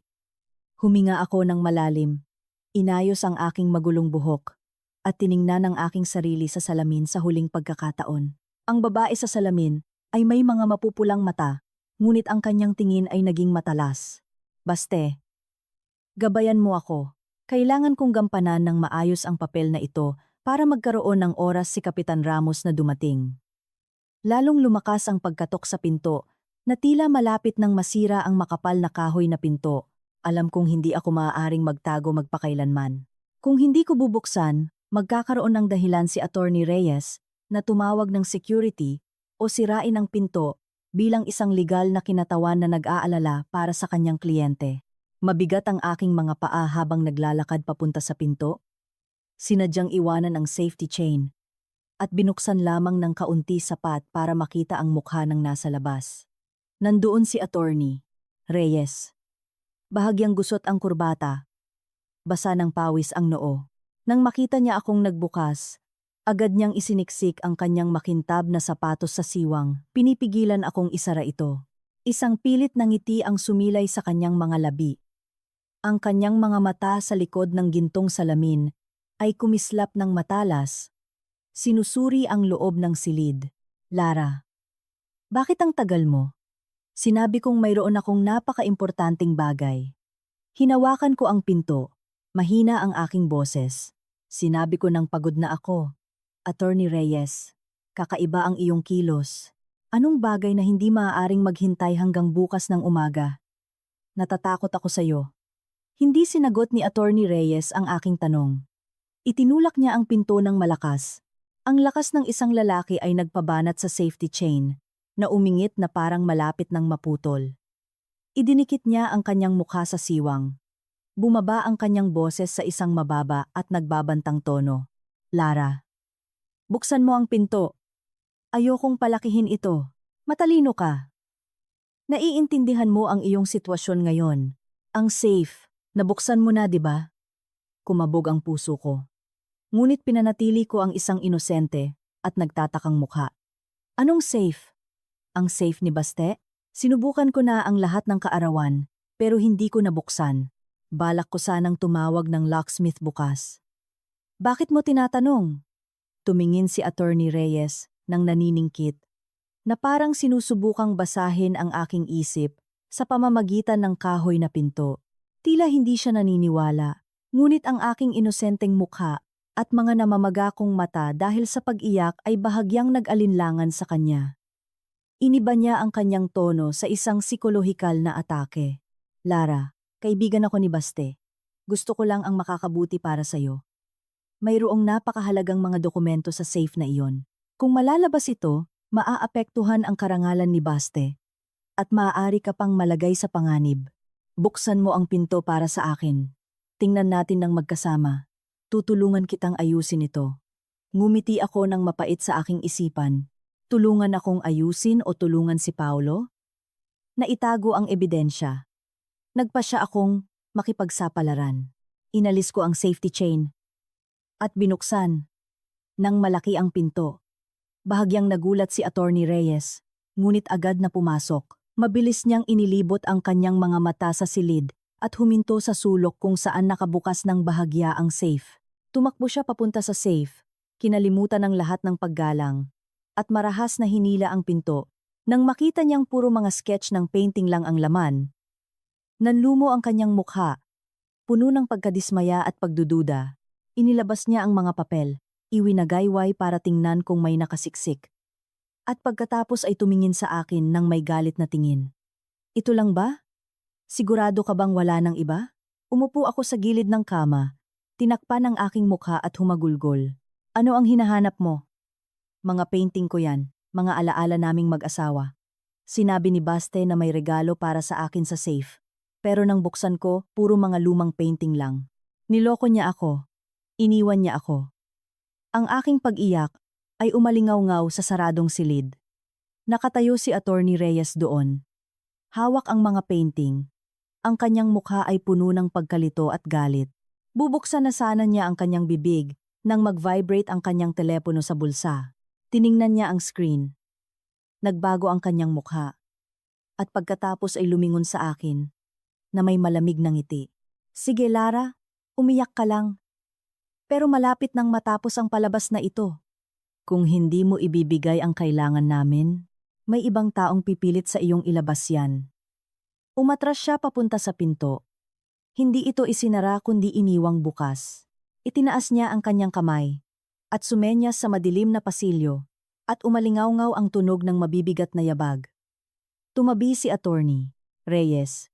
Huminga ako ng malalim. Inayos ang aking magulong buhok at tiningnan ang aking sarili sa salamin sa huling pagkakataon. Ang babae sa salamin ay may mga mapupulang mata, ngunit ang kanyang tingin ay naging matalas. Baste, gabayan mo ako. Kailangan kong gampanan ng maayos ang papel na ito para magkaroon ng oras si Kapitan Ramos na dumating. Lalong lumakas ang pagkatok sa pinto na tila malapit nang masira ang makapal na kahoy na pinto. Alam kong hindi ako maaaring magtago magpakailanman. Kung hindi ko bubuksan, magkakaroon ng dahilan si Attorney Reyes na tumawag ng security o sirain ang pinto bilang isang legal na kinatawan na nag-aalala para sa kanyang kliyente. Mabigat ang aking mga paa habang naglalakad papunta sa pinto. Sinadyang iwanan ang safety chain at binuksan lamang ng kaunti sapat para makita ang mukha ng nasa labas. Nandoon si Attorney Reyes. Bahagyang gusot ang kurbata. Basa ng pawis ang noo. Nang makita niya akong nagbukas, agad niyang isiniksik ang kanyang makintab na sapatos sa siwang. Pinipigilan akong isara ito. Isang pilit na ngiti ang sumilay sa kanyang mga labi. Ang kanyang mga mata sa likod ng gintong salamin ay kumislap ng matalas. Sinusuri ang loob ng silid. Lara, bakit ang tagal mo? Sinabi kong mayroon akong napaka-importanting bagay. Hinawakan ko ang pinto. Mahina ang aking boses. Sinabi ko nang pagod na ako. Attorney Reyes, kakaiba ang iyong kilos. Anong bagay na hindi maaaring maghintay hanggang bukas ng umaga? Natatakot ako sa iyo. Hindi sinagot ni Attorney Reyes ang aking tanong. Itinulak niya ang pinto ng malakas. Ang lakas ng isang lalaki ay nagpabanat sa safety chain na umingit na parang malapit ng maputol. Idinikit niya ang kanyang mukha sa siwang. Bumaba ang kanyang boses sa isang mababa at nagbabantang tono. Lara, buksan mo ang pinto. Ayokong palakihin ito. Matalino ka. Naiintindihan mo ang iyong sitwasyon ngayon. Ang safe. Nabuksan mo na, di ba? Kumabog ang puso ko. Ngunit pinanatili ko ang isang inosente at nagtatakang mukha. Anong safe? Ang safe ni Baste? Sinubukan ko na ang lahat ng kaarawan, pero hindi ko nabuksan. Balak ko sanang tumawag ng locksmith bukas. Bakit mo tinatanong? Tumingin si Attorney Reyes nang naniningkit, na parang sinusubukang basahin ang aking isip sa pamamagitan ng kahoy na pinto. Tila hindi siya naniniwala. Ngunit ang aking inosenteng mukha at mga namamaga kong mata dahil sa pag-iyak ay bahagyang nag-alinlangan sa kanya. Iniba niya ang kanyang tono sa isang psikolohikal na atake. Lara, kaibigan ako ni Baste. Gusto ko lang ang makakabuti para sa'yo. Mayroong napakahalagang mga dokumento sa safe na iyon. Kung malalabas ito, maaapektuhan ang karangalan ni Baste. At maaari ka pang malagay sa panganib. Buksan mo ang pinto para sa akin. Tingnan natin ng magkasama. Tutulungan kitang ayusin ito. Ngumiti ako ng mapait sa aking isipan. Tulungan akong ayusin o tulungan si Paolo? Naitago ang ebidensya. Nagpa siya akong makipagsapalaran. Inalis ko ang safety chain. At binuksan. Nang malaki ang pinto. Bahagyang nagulat si Attorney Reyes. Ngunit agad na pumasok. Mabilis niyang inilibot ang kanyang mga mata sa silid at huminto sa sulok kung saan nakabukas ng bahagya ang safe. Tumakbo siya papunta sa safe. Kinalimutan ng lahat ng paggalang. At marahas na hinila ang pinto. Nang makita niyang puro mga sketch ng painting lang ang laman, nanlumo ang kanyang mukha. Puno ng pagkadismaya at pagdududa. Inilabas niya ang mga papel, iwinagayway para tingnan kung may nakasiksik. At pagkatapos ay tumingin sa akin nang may galit na tingin. Ito lang ba? Sigurado ka bang wala ng iba? Umupo ako sa gilid ng kama, tinakpan ang aking mukha at humagulgol. Ano ang hinahanap mo? Mga painting ko yan, mga alaala naming mag-asawa. Sinabi ni Baste na may regalo para sa akin sa safe. Pero nang buksan ko, puro mga lumang painting lang. Niloko niya ako. Iniwan niya ako. Ang aking pag-iyak ay umalingaw-ngaw sa saradong silid. Nakatayo si Attorney Reyes doon. Hawak ang mga painting. Ang kanyang mukha ay puno ng pagkalito at galit. Bubuksan na sana niya ang kanyang bibig nang mag-vibrate ang kanyang telepono sa bulsa. Tiningnan niya ang screen. Nagbago ang kanyang mukha. At pagkatapos ay lumingon sa akin na may malamig na ngiti. Sige Lara, umiyak ka lang. Pero malapit nang matapos ang palabas na ito. Kung hindi mo ibibigay ang kailangan namin, may ibang taong pipilit sa iyong ilabas yan. Umatras siya papunta sa pinto. Hindi ito isinara kundi iniwang bukas. Itinaas niya ang kanyang kamay at sumenyas sa madilim na pasilyo at umalingaw-ngaw ang tunog ng mabibigat na yabag. Tumabi si Attorney Reyes.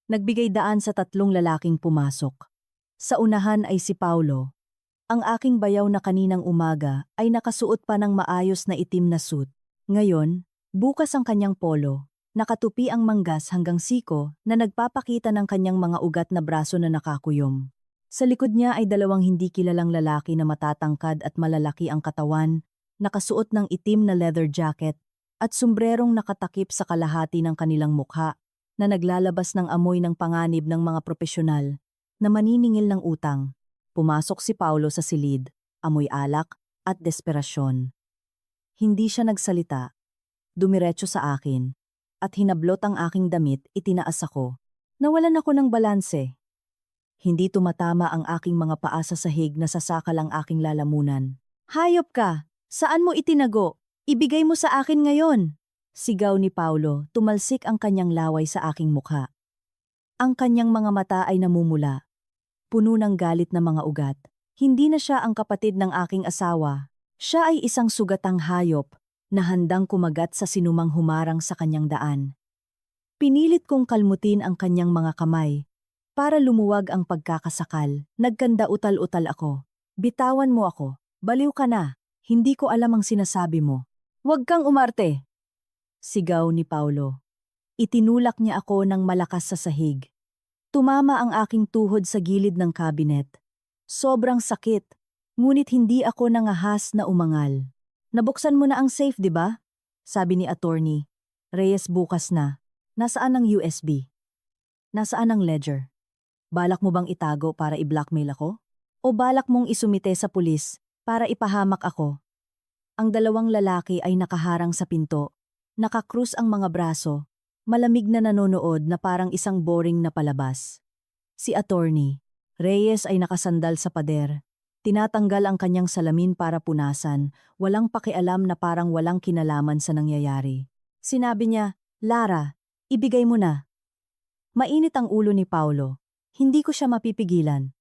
Nagbigay daan sa tatlong lalaking pumasok. Sa unahan ay si Paulo. Ang aking bayaw na kaninang umaga ay nakasuot pa ng maayos na itim na suit. Ngayon, bukas ang kanyang polo, nakatupi ang manggas hanggang siko na nagpapakita ng kanyang mga ugat na braso na nakakuyom. Sa likod niya ay dalawang hindi kilalang lalaki na matatangkad at malalaki ang katawan, nakasuot ng itim na leather jacket at sombrerong nakatakip sa kalahati ng kanilang mukha na naglalabas ng amoy ng panganib ng mga propesyonal na maniningil ng utang. Pumasok si Paulo sa silid, amoy alak at desperasyon. Hindi siya nagsalita. Dumiretso sa akin at hinablot ang aking damit, itinaas ako. Nawalan ako ng balanse. Hindi tumatama ang aking mga paa sa sahig na sasakal ang aking lalamunan. Hayop ka! Saan mo itinago? Ibigay mo sa akin ngayon! Sigaw ni Paulo, tumalsik ang kanyang laway sa aking mukha. Ang kanyang mga mata ay namumula. Puno ng galit na mga ugat. Hindi na siya ang kapatid ng aking asawa. Siya ay isang sugatang hayop na handang kumagat sa sinumang humarang sa kanyang daan. Pinilit kong kalmutin ang kanyang mga kamay. Para lumuwag ang pagkakasakal, nagkanda utal-utal ako. Bitawan mo ako, baliw ka na, hindi ko alam ang sinasabi mo. Huwag kang umarte! Sigaw ni Paulo. Itinulak niya ako ng malakas sa sahig. Tumama ang aking tuhod sa gilid ng kabinet. Sobrang sakit, ngunit hindi ako nangahas na umangal. Nabuksan mo na ang safe, di ba? Sabi ni Attorney. Reyes, bukas na. Nasaan ang USB? Nasaan ang ledger? Balak mo bang itago para i-blackmail ako? O balak mong isumite sa pulis para ipahamak ako? Ang dalawang lalaki ay nakaharang sa pinto. Nakakrus ang mga braso. Malamig na nanonood na parang isang boring na palabas. Si Attorney Reyes ay nakasandal sa pader. Tinatanggal ang kanyang salamin para punasan, walang pakialam na parang walang kinalaman sa nangyayari. Sinabi niya, Lara, ibigay mo na. Mainit ang ulo ni Paulo. Hindi ko siya mapipigilan.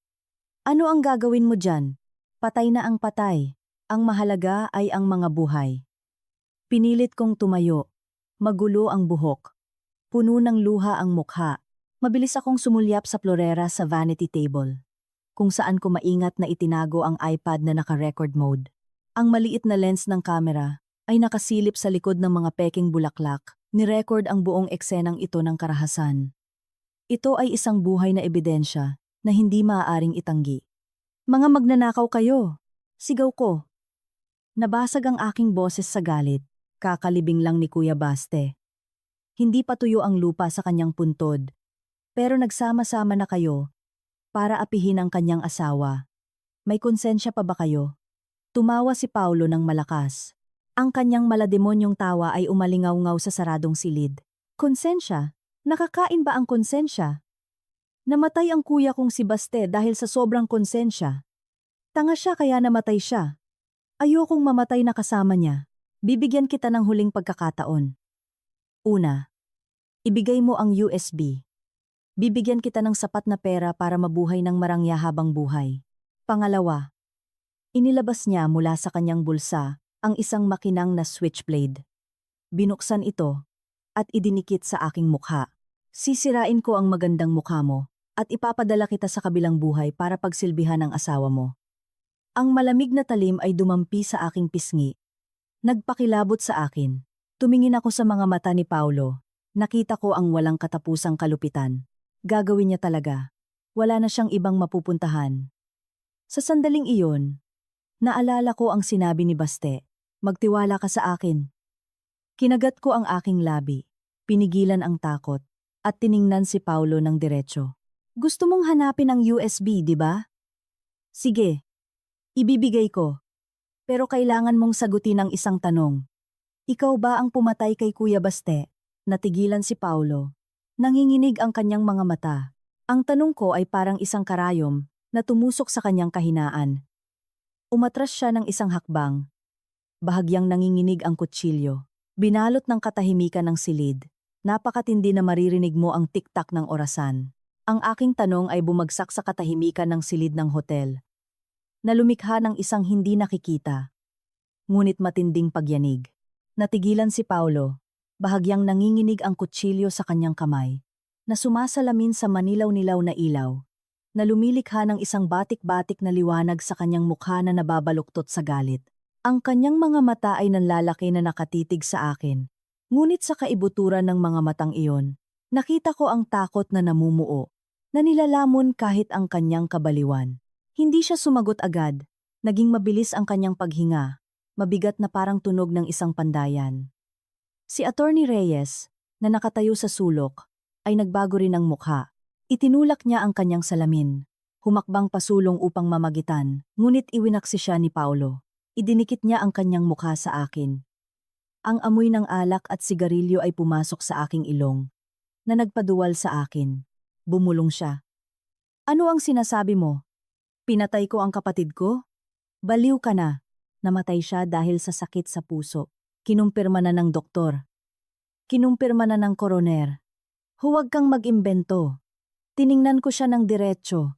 Ano ang gagawin mo dyan? Patay na ang patay. Ang mahalaga ay ang mga buhay. Pinilit kong tumayo. Magulo ang buhok. Puno ng luha ang mukha. Mabilis akong sumulyap sa florera sa vanity table, kung saan ko maingat na itinago ang iPad na naka-record mode. Ang maliit na lens ng kamera ay nakasilip sa likod ng mga peking bulaklak. Ni-record ang buong eksenang ito ng karahasan. Ito ay isang buhay na ebidensya na hindi maaaring itanggi. Mga magnanakaw kayo! Sigaw ko. Nabasag ang aking boses sa galit. Kakalibing lang ni Kuya Baste. Hindi pa tuyo ang lupa sa kanyang puntod, pero nagsama-sama na kayo para apihin ang kanyang asawa. May konsensya pa ba kayo? Tumawa si Paulo ng malakas. Ang kanyang malademonyong tawa ay umalingaw-ngaw sa saradong silid. Konsensya? Nakakain ba ang konsensya? Namatay ang kuya kong si Baste dahil sa sobrang konsensya. Tanga siya kaya namatay siya. Ayokong mamatay na kasama niya. Bibigyan kita ng huling pagkakataon. Una, ibigay mo ang USB. Bibigyan kita ng sapat na pera para mabuhay ng marangya habang buhay. Pangalawa, inilabas niya mula sa kanyang bulsa ang isang makinang na switchblade. Binuksan ito at idinikit sa aking mukha. Sisirain ko ang magandang mukha mo at ipapadala kita sa kabilang buhay para pagsilbihan ang asawa mo. Ang malamig na talim ay dumampi sa aking pisngi. Nagpakilabot sa akin. Tumingin ako sa mga mata ni Paulo. Nakita ko ang walang katapusang kalupitan. Gagawin niya talaga. Wala na siyang ibang mapupuntahan. Sa sandaling iyon, naalala ko ang sinabi ni Baste. Magtiwala ka sa akin. Kinagat ko ang aking labi. Pinigilan ang takot. At tiningnan si Paulo ng diretso. Gusto mong hanapin ang USB, di ba? Sige. Ibibigay ko. Pero kailangan mong sagutin ang isang tanong. Ikaw ba ang pumatay kay Kuya Baste? Natigilan si Paulo. Nanginginig ang kanyang mga mata. Ang tanong ko ay parang isang karayom na tumusok sa kanyang kahinaan. Umatras siya ng isang hakbang. Bahagyang nanginginig ang kutsilyo. Binalot ng katahimikan ng silid. Napakatindi na maririnig mo ang tik-tak ng orasan. Ang aking tanong ay bumagsak sa katahimikan ng silid ng hotel. Nalumikha ng isang hindi nakikita. Ngunit matinding pagyanig. Natigilan si Paulo. Bahagyang nanginginig ang kutsilyo sa kanyang kamay, na sumasalamin sa manilaw-nilaw na ilaw, na lumilikha ng isang batik-batik na liwanag sa kanyang mukha na nababaluktot sa galit. Ang kanyang mga mata ay nanlalaki na nakatitig sa akin. Ngunit sa kaibuturan ng mga matang iyon, nakita ko ang takot na namumuo, na nilalamon kahit ang kanyang kabaliwan. Hindi siya sumagot agad. Naging mabilis ang kanyang paghinga, mabigat na parang tunog ng isang pandayan. Si Attorney Reyes, na nakatayo sa sulok, ay nagbago rin ang mukha. Itinulak niya ang kanyang salamin. Humakbang pasulong upang mamagitan, ngunit iwinaksi siya ni Paulo. Idinikit niya ang kanyang mukha sa akin. Ang amoy ng alak at sigarilyo ay pumasok sa aking ilong, na nagpaduwal sa akin. Bumulong siya. Ano ang sinasabi mo? Pinatay ko ang kapatid ko? Baliw ka na. Namatay siya dahil sa sakit sa puso. Kinumpirma na ng doktor. Kinumpirma na ng koroner. Huwag kang mag-imbento. Tiningnan ko siya ng diretso.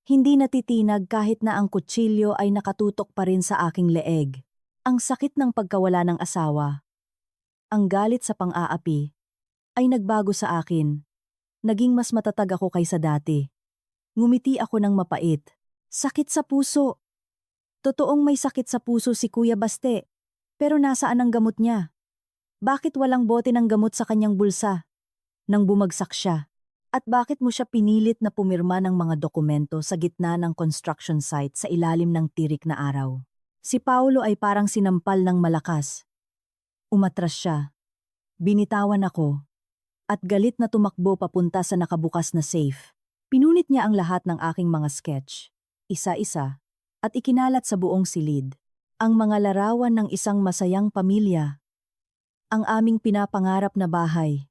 Hindi natitinag kahit na ang kutsilyo ay nakatutok pa rin sa aking leeg. Ang sakit ng pagkawala ng asawa. Ang galit sa pang-aapi ay nagbago sa akin. Naging mas matatag ako kaysa dati. Ngumiti ako ng mapait. Sakit sa puso. Totoong may sakit sa puso si Kuya Baste. Pero nasaan ang gamot niya? Bakit walang bote ng gamot sa kanyang bulsa? Nang bumagsak siya. At bakit mo siya pinilit na pumirma ng mga dokumento sa gitna ng construction site sa ilalim ng tirik na araw? Si Paulo ay parang sinampal ng malakas. Umatras siya. Binitawan ako. At galit na tumakbo papunta sa nakabukas na safe. Pinunit niya ang lahat ng aking mga sketch. Isa-isa. At ikinalat sa buong silid. Ang mga larawan ng isang masayang pamilya. Ang aming pinapangarap na bahay.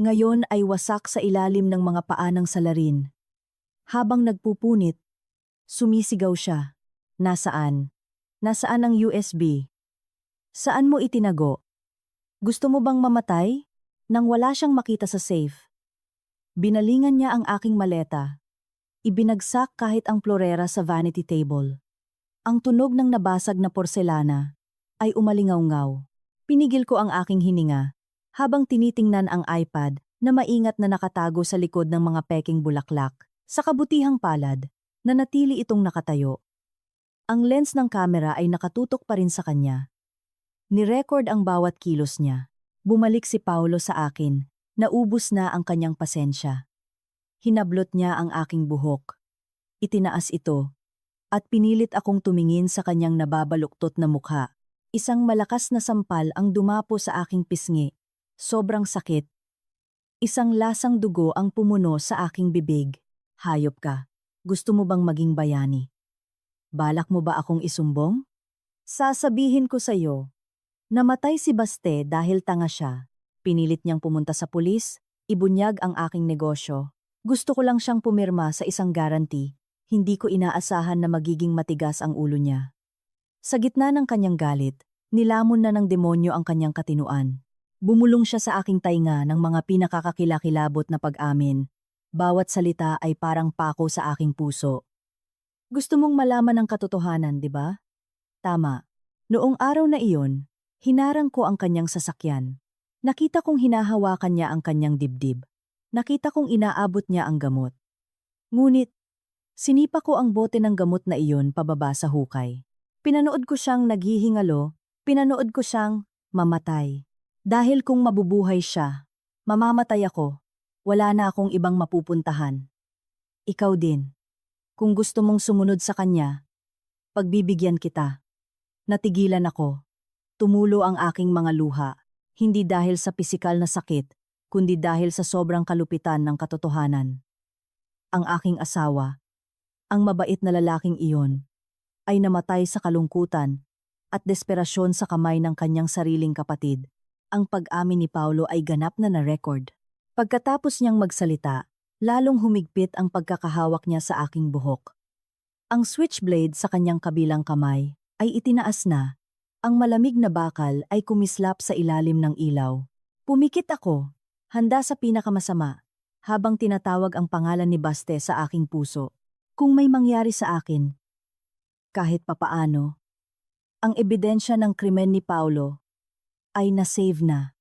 Ngayon ay wasak sa ilalim ng mga paa ng salarin. Habang nagpupunit, sumisigaw siya. Nasaan? Nasaan ang USB? Saan mo itinago? Gusto mo bang mamatay? Nang wala siyang makita sa safe. Binalingan niya ang aking maleta. Ibinagsak kahit ang florera sa vanity table. Ang tunog ng nabasag na porselana ay umalingaw-ngaw. Pinigil ko ang aking hininga habang tinitingnan ang iPad na maingat na nakatago sa likod ng mga peking bulaklak. Sa kabutihang palad, nanatili itong nakatayo. Ang lens ng kamera ay nakatutok pa rin sa kanya. Ni-record ang bawat kilos niya. Bumalik si Paolo sa akin. Naubos na ang kanyang pasensya. Hinablot niya ang aking buhok. Itinaas ito. At pinilit akong tumingin sa kanyang nababaluktot na mukha. Isang malakas na sampal ang dumapo sa aking pisngi. Sobrang sakit. Isang lasang dugo ang pumuno sa aking bibig. Hayop ka. Gusto mo bang maging bayani? Balak mo ba akong isumbong? Sasabihin ko sa'yo. Namatay si Baste dahil tanga siya. Pinilit niyang pumunta sa pulis, ibunyag ang aking negosyo. Gusto ko lang siyang pumirma sa isang guarantee. Hindi ko inaasahan na magiging matigas ang ulo niya. Sa gitna ng kanyang galit, nilamon na ng demonyo ang kanyang katinuan. Bumulong siya sa aking tainga ng mga pinakakakilakilabot na pag-amin. Bawat salita ay parang pako sa aking puso. Gusto mong malaman ang katotohanan, di ba? Tama. Noong araw na iyon, hinarang ko ang kanyang sasakyan. Nakita kong hinahawakan niya ang kanyang dibdib. Nakita kong inaabot niya ang gamot. Ngunit, sinipa ko ang bote ng gamot na iyon pababa sa hukay. Pinanood ko siyang naghihingalo, pinanood ko siyang mamatay. Dahil kung mabubuhay siya, mamamatay ako. Wala na akong ibang mapupuntahan. Ikaw din. Kung gusto mong sumunod sa kanya, pagbibigyan kita. Natigilan ako. Tumulo ang aking mga luha, hindi dahil sa pisikal na sakit, kundi dahil sa sobrang kalupitan ng katotohanan. Ang aking asawa, ang mabait na lalaking iyon, ay namatay sa kalungkutan at desperasyon sa kamay ng kanyang sariling kapatid. Ang pag-amin ni Paolo ay ganap na na-record. Pagkatapos niyang magsalita, lalong humigpit ang pagkakahawak niya sa aking buhok. Ang switchblade sa kanyang kabilang kamay ay itinaas na. Ang malamig na bakal ay kumislap sa ilalim ng ilaw. Pumikit ako, handa sa pinakamasama, habang tinatawag ang pangalan ni Baste sa aking puso. Kung may mangyari sa akin, kahit papaano, ang ebidensya ng krimen ni Paolo ay nasave na.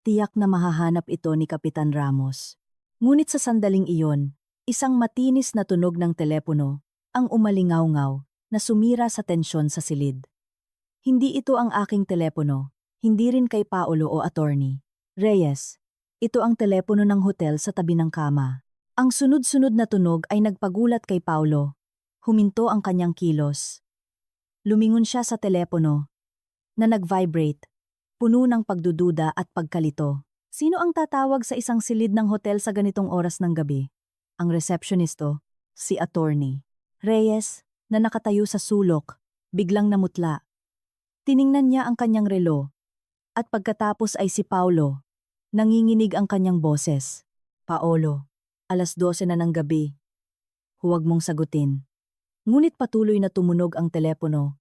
Tiyak na mahahanap ito ni Kapitan Ramos. Ngunit sa sandaling iyon, isang matinis na tunog ng telepono ang umalingaw-ngaw na sumira sa tensyon sa silid. Hindi ito ang aking telepono, hindi rin kay Paolo o attorney. Reyes, ito ang telepono ng hotel sa tabi ng kama. Ang sunod-sunod na tunog ay nagpagulat kay Paolo. Huminto ang kanyang kilos. Lumingon siya sa telepono na nag-vibrate, puno ng pagdududa at pagkalito. Sino ang tatawag sa isang silid ng hotel sa ganitong oras ng gabi? Ang receptionisto, si attorney. Reyes, na nakatayo sa sulok, biglang namutla. Tiningnan niya ang kanyang relo. At pagkatapos ay si Paolo. Nanginginig ang kanyang boses. Paolo, 12:00 na ng gabi. Huwag mong sagutin. Ngunit patuloy na tumunog ang telepono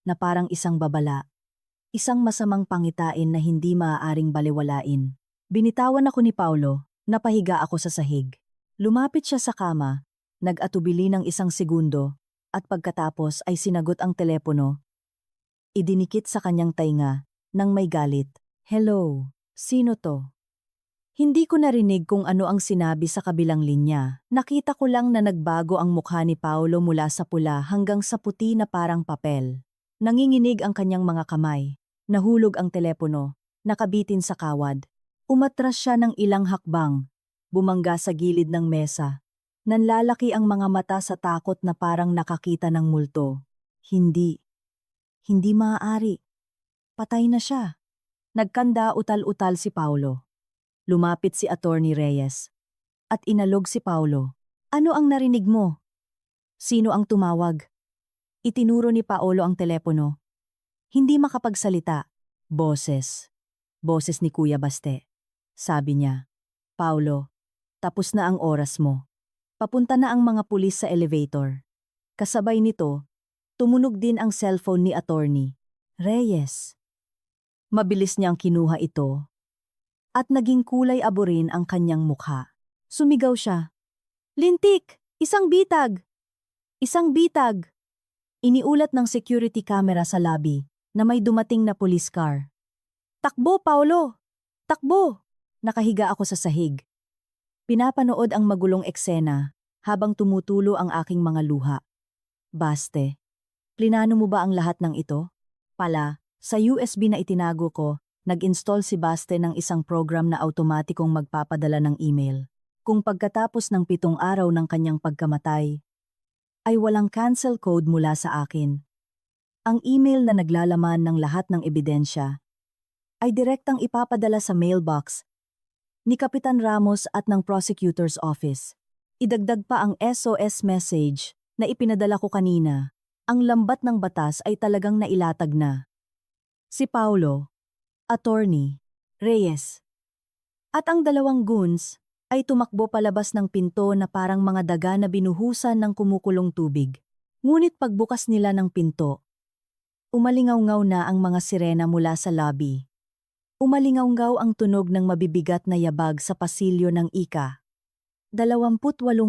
na parang isang babala. Isang masamang pangitain na hindi maaaring balewalain. Binitawan ako ni Paolo, napahiga ako sa sahig. Lumapit siya sa kama, nag-atubili ng 1 segundo, at pagkatapos ay sinagot ang telepono. Idinikit sa kanyang tainga, nang may galit. Hello, sino to? Hindi ko narinig kung ano ang sinabi sa kabilang linya. Nakita ko lang na nagbago ang mukha ni Paolo mula sa pula hanggang sa puti na parang papel. Nanginginig ang kanyang mga kamay. Nahulog ang telepono, nakabitin sa kawad. Umatras siya ng ilang hakbang, bumangga sa gilid ng mesa. Nanlalaki ang mga mata sa takot na parang nakakita ng multo. Hindi maaari. Patay na siya. Nagkanda utal-utal si Paolo. Lumapit si Attorney Reyes. At inalog si Paolo. Ano ang narinig mo? Sino ang tumawag? Itinuro ni Paolo ang telepono. Hindi makapagsalita. Boses. Boses ni Kuya Baste. Sabi niya, Paulo, tapos na ang oras mo. Papunta na ang mga pulis sa elevator. Kasabay nito, tumunog din ang cellphone ni attorney. Reyes. Mabilis niyang kinuha ito. At naging kulay abo rin ang kanyang mukha. Sumigaw siya. Lintik! Isang bitag! Isang bitag! Iniulat ng security camera sa lobby na may dumating na police car. Takbo, Paulo! Takbo! Nakahiga ako sa sahig. Pinapanood ang magulong eksena habang tumutulo ang aking mga luha. Baste, plinano mo ba ang lahat ng ito? Pala, sa USB na itinago ko, nag-install si Baste ng isang program na automatikong magpapadala ng email. Kung pagkatapos ng 7 araw ng kanyang pagkamatay, ay walang cancel code mula sa akin. Ang email na naglalaman ng lahat ng ebidensya ay direktang ipapadala sa mailbox ni Kapitan Ramos at ng prosecutor's office. Idagdag pa ang SOS message na ipinadala ko kanina. Ang lambat ng batas ay talagang nailatag na. Si Paulo, Attorney Reyes, at ang dalawang goons ay tumakbo palabas ng pinto na parang mga daga na binuhusan ng kumukulong tubig. Ngunit pagbukas nila ng pinto, umalingaw-ngaw na ang mga sirena mula sa lobby. Umalingaw-ngaw ang tunog ng mabibigat na yabag sa pasilyo ng Ika. 28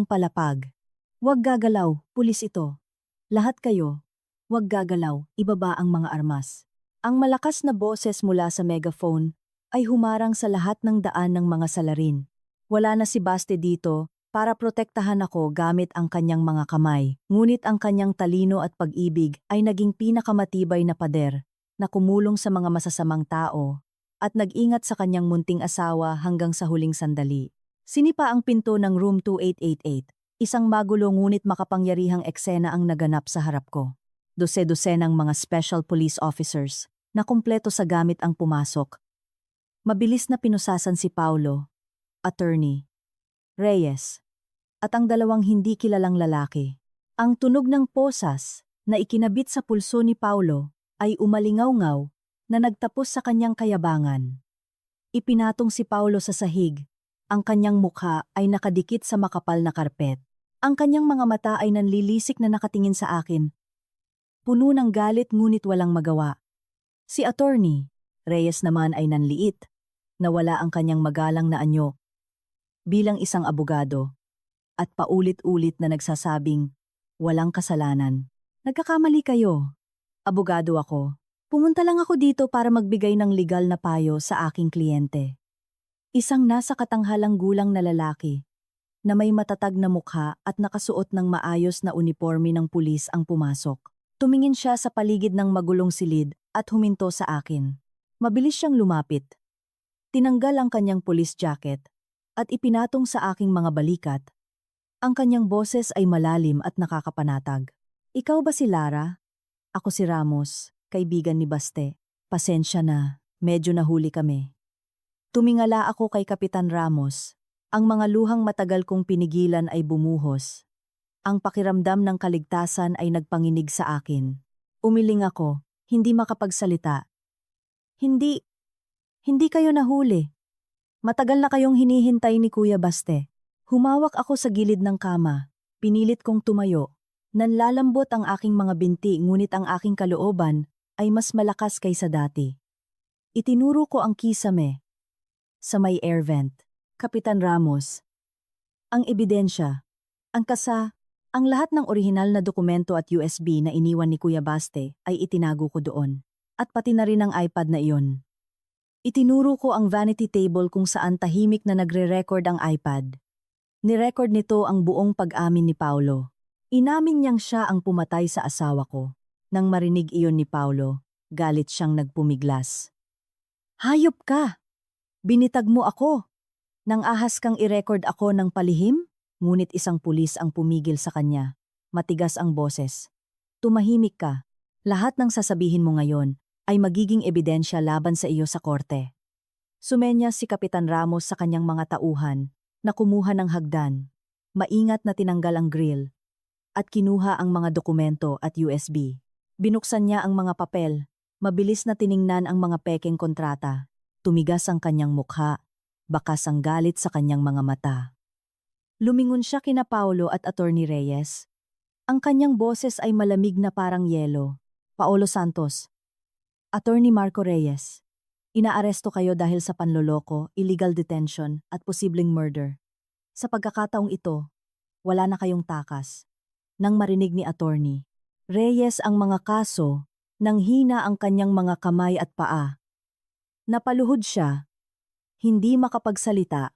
palapag. Huwag gagalaw, pulis ito. Lahat kayo, huwag gagalaw, ibaba ang mga armas. Ang malakas na boses mula sa megaphone ay humarang sa lahat ng daan ng mga salarin. Wala na si Baste dito para protektahan ako gamit ang kanyang mga kamay. Ngunit ang kanyang talino at pag-ibig ay naging pinakamatibay na pader na kumulong sa mga masasamang tao at nag-ingat sa kanyang munting asawa hanggang sa huling sandali. Sinipa ang pinto ng room 2888. Isang magulo ngunit makapangyarihang eksena ang naganap sa harap ko. Dose-dosenang mga special police officers na kumpleto sa gamit ang pumasok. Mabilis na pinusasan si Paulo, Attorney Reyes, at ang dalawang hindi kilalang lalaki. Ang tunog ng posas na ikinabit sa pulso ni Paulo ay umalingaw-ngaw na nagtapos sa kanyang kayabangan. Ipinatong si Paulo sa sahig. Ang kanyang mukha ay nakadikit sa makapal na karpet. Ang kanyang mga mata ay nanlilisik na nakatingin sa akin. Puno ng galit ngunit walang magawa. Si Attorney Reyes naman ay nanliit. Nawala ang kanyang magalang na anyo bilang isang abogado at paulit-ulit na nagsasabing, walang kasalanan. Nagkakamali kayo. Abogado ako. Pumunta lang ako dito para magbigay ng legal na payo sa aking kliyente. Isang nasa katanghalang gulang na lalaki na may matatag na mukha at nakasuot ng maayos na uniforme ng pulis ang pumasok. Tumingin siya sa paligid ng magulong silid at huminto sa akin. Mabilis siyang lumapit. Tinanggal ang kanyang police jacket at ipinatong sa aking mga balikat. Ang kanyang boses ay malalim at nakakapanatag. Ikaw ba si Lara? Ako si Ramos. Kaibigan ni Baste. Pasensya na, medyo nahuli kami. Tumingala ako kay Kapitan Ramos. Ang mga luhang matagal kong pinigilan ay bumuhos. Ang pakiramdam ng kaligtasan ay nagpanginig sa akin. Umiling ako, hindi makapagsalita. Hindi kayo nahuli. Matagal na kayong hinihintay ni Kuya Baste. Humawak ako sa gilid ng kama. Pinilit kong tumayo. Nanlalambot ang aking mga binti ngunit ang aking kalooban ay mas malakas kaysa dati. Itinuro ko ang kisame sa may air vent. Kapitan Ramos, ang ebidensya, ang lahat ng orihinal na dokumento at USB na iniwan ni Kuya Baste ay itinago ko doon. At pati na rin ang iPad na iyon. Itinuro ko ang vanity table kung saan tahimik na nagre-record ang iPad. Nirecord nito ang buong pag-amin ni Paulo. Inamin niyang siya ang pumatay sa asawa ko. Nang marinig iyon ni Paulo, galit siyang nagpumiglas. Hayop ka! Binitag mo ako! Nang ahas kang i-record ako ng palihim? Ngunit isang pulis ang pumigil sa kanya. Matigas ang boses. Tumahimik ka. Lahat ng sasabihin mo ngayon ay magiging ebidensya laban sa iyo sa korte. Sumenya si Kapitan Ramos sa kanyang mga tauhan na kumuha ng hagdan. Maingat na tinanggal ang grill at kinuha ang mga dokumento at USB. Binuksan niya ang mga papel. Mabilis na tiningnan ang mga pekeng kontrata. Tumigas ang kanyang mukha. Bakas ang galit sa kanyang mga mata. Lumingon siya kina Paulo at Attorney Reyes. Ang kanyang boses ay malamig na parang yelo. Paolo Santos. Attorney Marco Reyes. Inaaresto kayo dahil sa panloloko, illegal detention at posibleng murder. Sa pagkakataong ito, wala na kayong takas. Nang marinig ni Attorney Reyes ang mga kaso, nang hina ang kanyang mga kamay at paa. Napaluhod siya, hindi makapagsalita.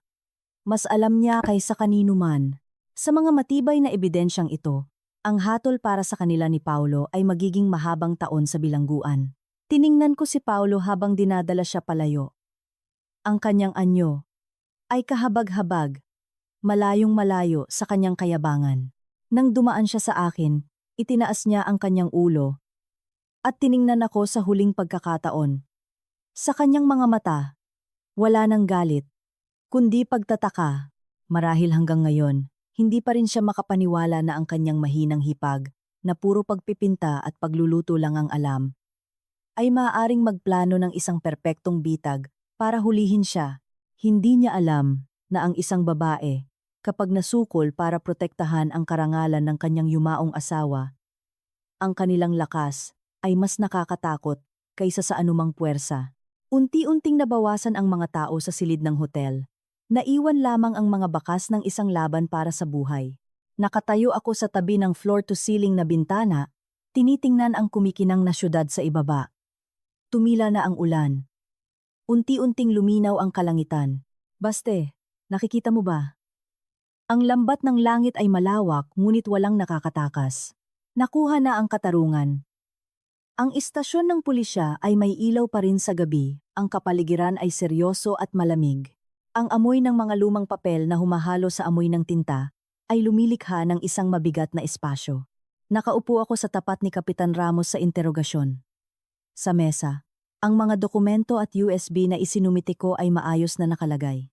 Mas alam niya kaysa kanino man. Sa mga matibay na ebidensyang ito, ang hatol para sa kanila ni Paulo ay magiging mahabang taon sa bilangguan. Tiningnan ko si Paulo habang dinadala siya palayo. Ang kanyang anyo ay kahabag-habag, malayong malayo sa kanyang kayabangan. Nang dumaan siya sa akin, itinaas niya ang kanyang ulo at tiningnan ako sa huling pagkakataon. Sa kanyang mga mata, wala nang galit, kundi pagtataka. Marahil hanggang ngayon, hindi pa rin siya makapaniwala na ang kanyang mahinang hipag, na puro pagpipinta at pagluluto lang ang alam, ay maaaring magplano ng isang perpektong bitag para hulihin siya. Hindi niya alam na ang isang babae, kapag nasukol para protektahan ang karangalan ng kanyang yumaong asawa, ang kanilang lakas ay mas nakakatakot kaysa sa anumang puwersa. Unti-unting nabawasan ang mga tao sa silid ng hotel. Naiwan lamang ang mga bakas ng isang laban para sa buhay. Nakatayo ako sa tabi ng floor-to-ceiling na bintana, tinitingnan ang kumikinang na syudad sa ibaba. Tumila na ang ulan. Unti-unting luminaw ang kalangitan. Baste, nakikita mo ba? Ang lambat ng langit ay malawak ngunit walang nakakatakas. Nakuha na ang katarungan. Ang istasyon ng pulisya ay may ilaw pa rin sa gabi, ang kapaligiran ay seryoso at malamig. Ang amoy ng mga lumang papel na humahalo sa amoy ng tinta ay lumilikha ng isang mabigat na espasyo. Nakaupo ako sa tapat ni Kapitan Ramos sa interogasyon. Sa mesa, ang mga dokumento at USB na isinumiti ko ay maayos na nakalagay.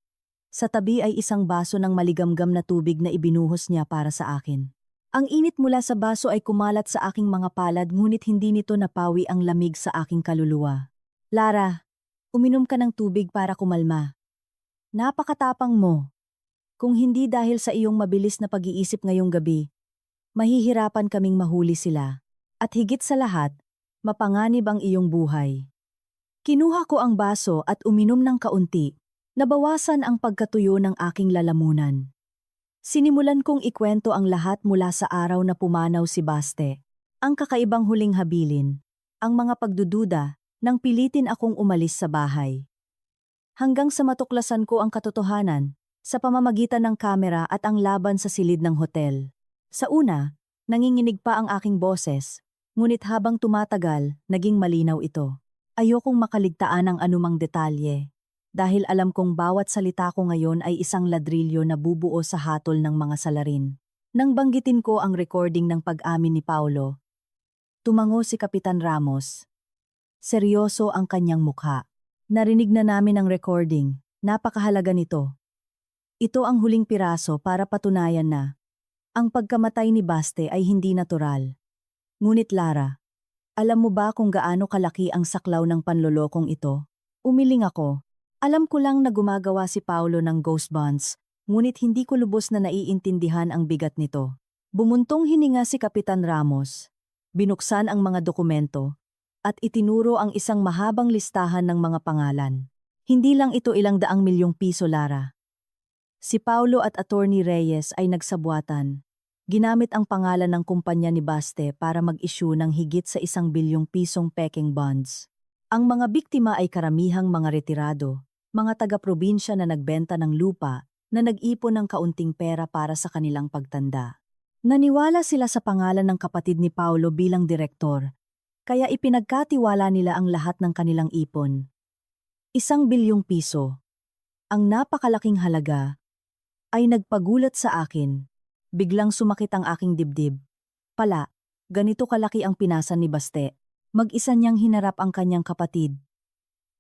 Sa tabi ay isang baso ng maligamgam na tubig na ibinuhos niya para sa akin. Ang init mula sa baso ay kumalat sa aking mga palad ngunit hindi nito napawi ang lamig sa aking kaluluwa. Lara, uminom ka ng tubig para kumalma. Napakatapang mo. Kung hindi dahil sa iyong mabilis na pag-iisip ngayong gabi, mahihirapan kaming mahuli sila. At higit sa lahat, mapanganib ang iyong buhay. Kinuha ko ang baso at uminom ng kaunti, nabawasan ang pagkatuyo ng aking lalamunan. Sinimulan kong ikwento ang lahat mula sa araw na pumanaw si Baste, ang kakaibang huling habilin, ang mga pagdududa nang pilitin akong umalis sa bahay. Hanggang sa matuklasan ko ang katotohanan sa pamamagitan ng kamera at ang laban sa silid ng hotel. Sa una, nanginginig pa ang aking boses, ngunit habang tumatagal, naging malinaw ito. Ayokong makaligtaan ang anumang detalye, dahil alam kong bawat salita ko ngayon ay isang ladrilyo na bubuo sa hatol ng mga salarin. Nang banggitin ko ang recording ng pag-amin ni Paulo, tumango si Kapitan Ramos. Seryoso ang kanyang mukha. Narinig na namin ang recording, napakahalaga nito. Ito ang huling piraso para patunayan na ang pagkamatay ni Baste ay hindi natural. Ngunit Lara, alam mo ba kung gaano kalaki ang saklaw ng panlolokong ito? Umiling ako. Alam ko lang na gumagawa si Paulo ng ghost bonds, ngunit hindi ko lubos na naiintindihan ang bigat nito. Bumuntong hininga si Kapitan Ramos. Binuksan ang mga dokumento at itinuro ang isang mahabang listahan ng mga pangalan. Hindi lang ito ilang daang milyong piso, Lara. Si Paulo at Attorney Reyes ay nagsabuatan. Ginamit ang pangalan ng kumpanya ni Baste para mag-issue ng higit sa 1 bilyong pisong peking bonds. Ang mga biktima ay karamihang mga retirado, mga taga-probinsya na nagbenta ng lupa na nag-ipon ng kaunting pera para sa kanilang pagtanda. Naniwala sila sa pangalan ng kapatid ni Paulo bilang direktor, kaya ipinagkatiwala nila ang lahat ng kanilang ipon. 1 bilyong piso. Ang napakalaking halaga ay nagpagulat sa akin. Biglang sumakit ang aking dibdib. Pala, ganito kalaki ang pinasan ni Baste. Mag-isa niyang hinarap ang kanyang kapatid.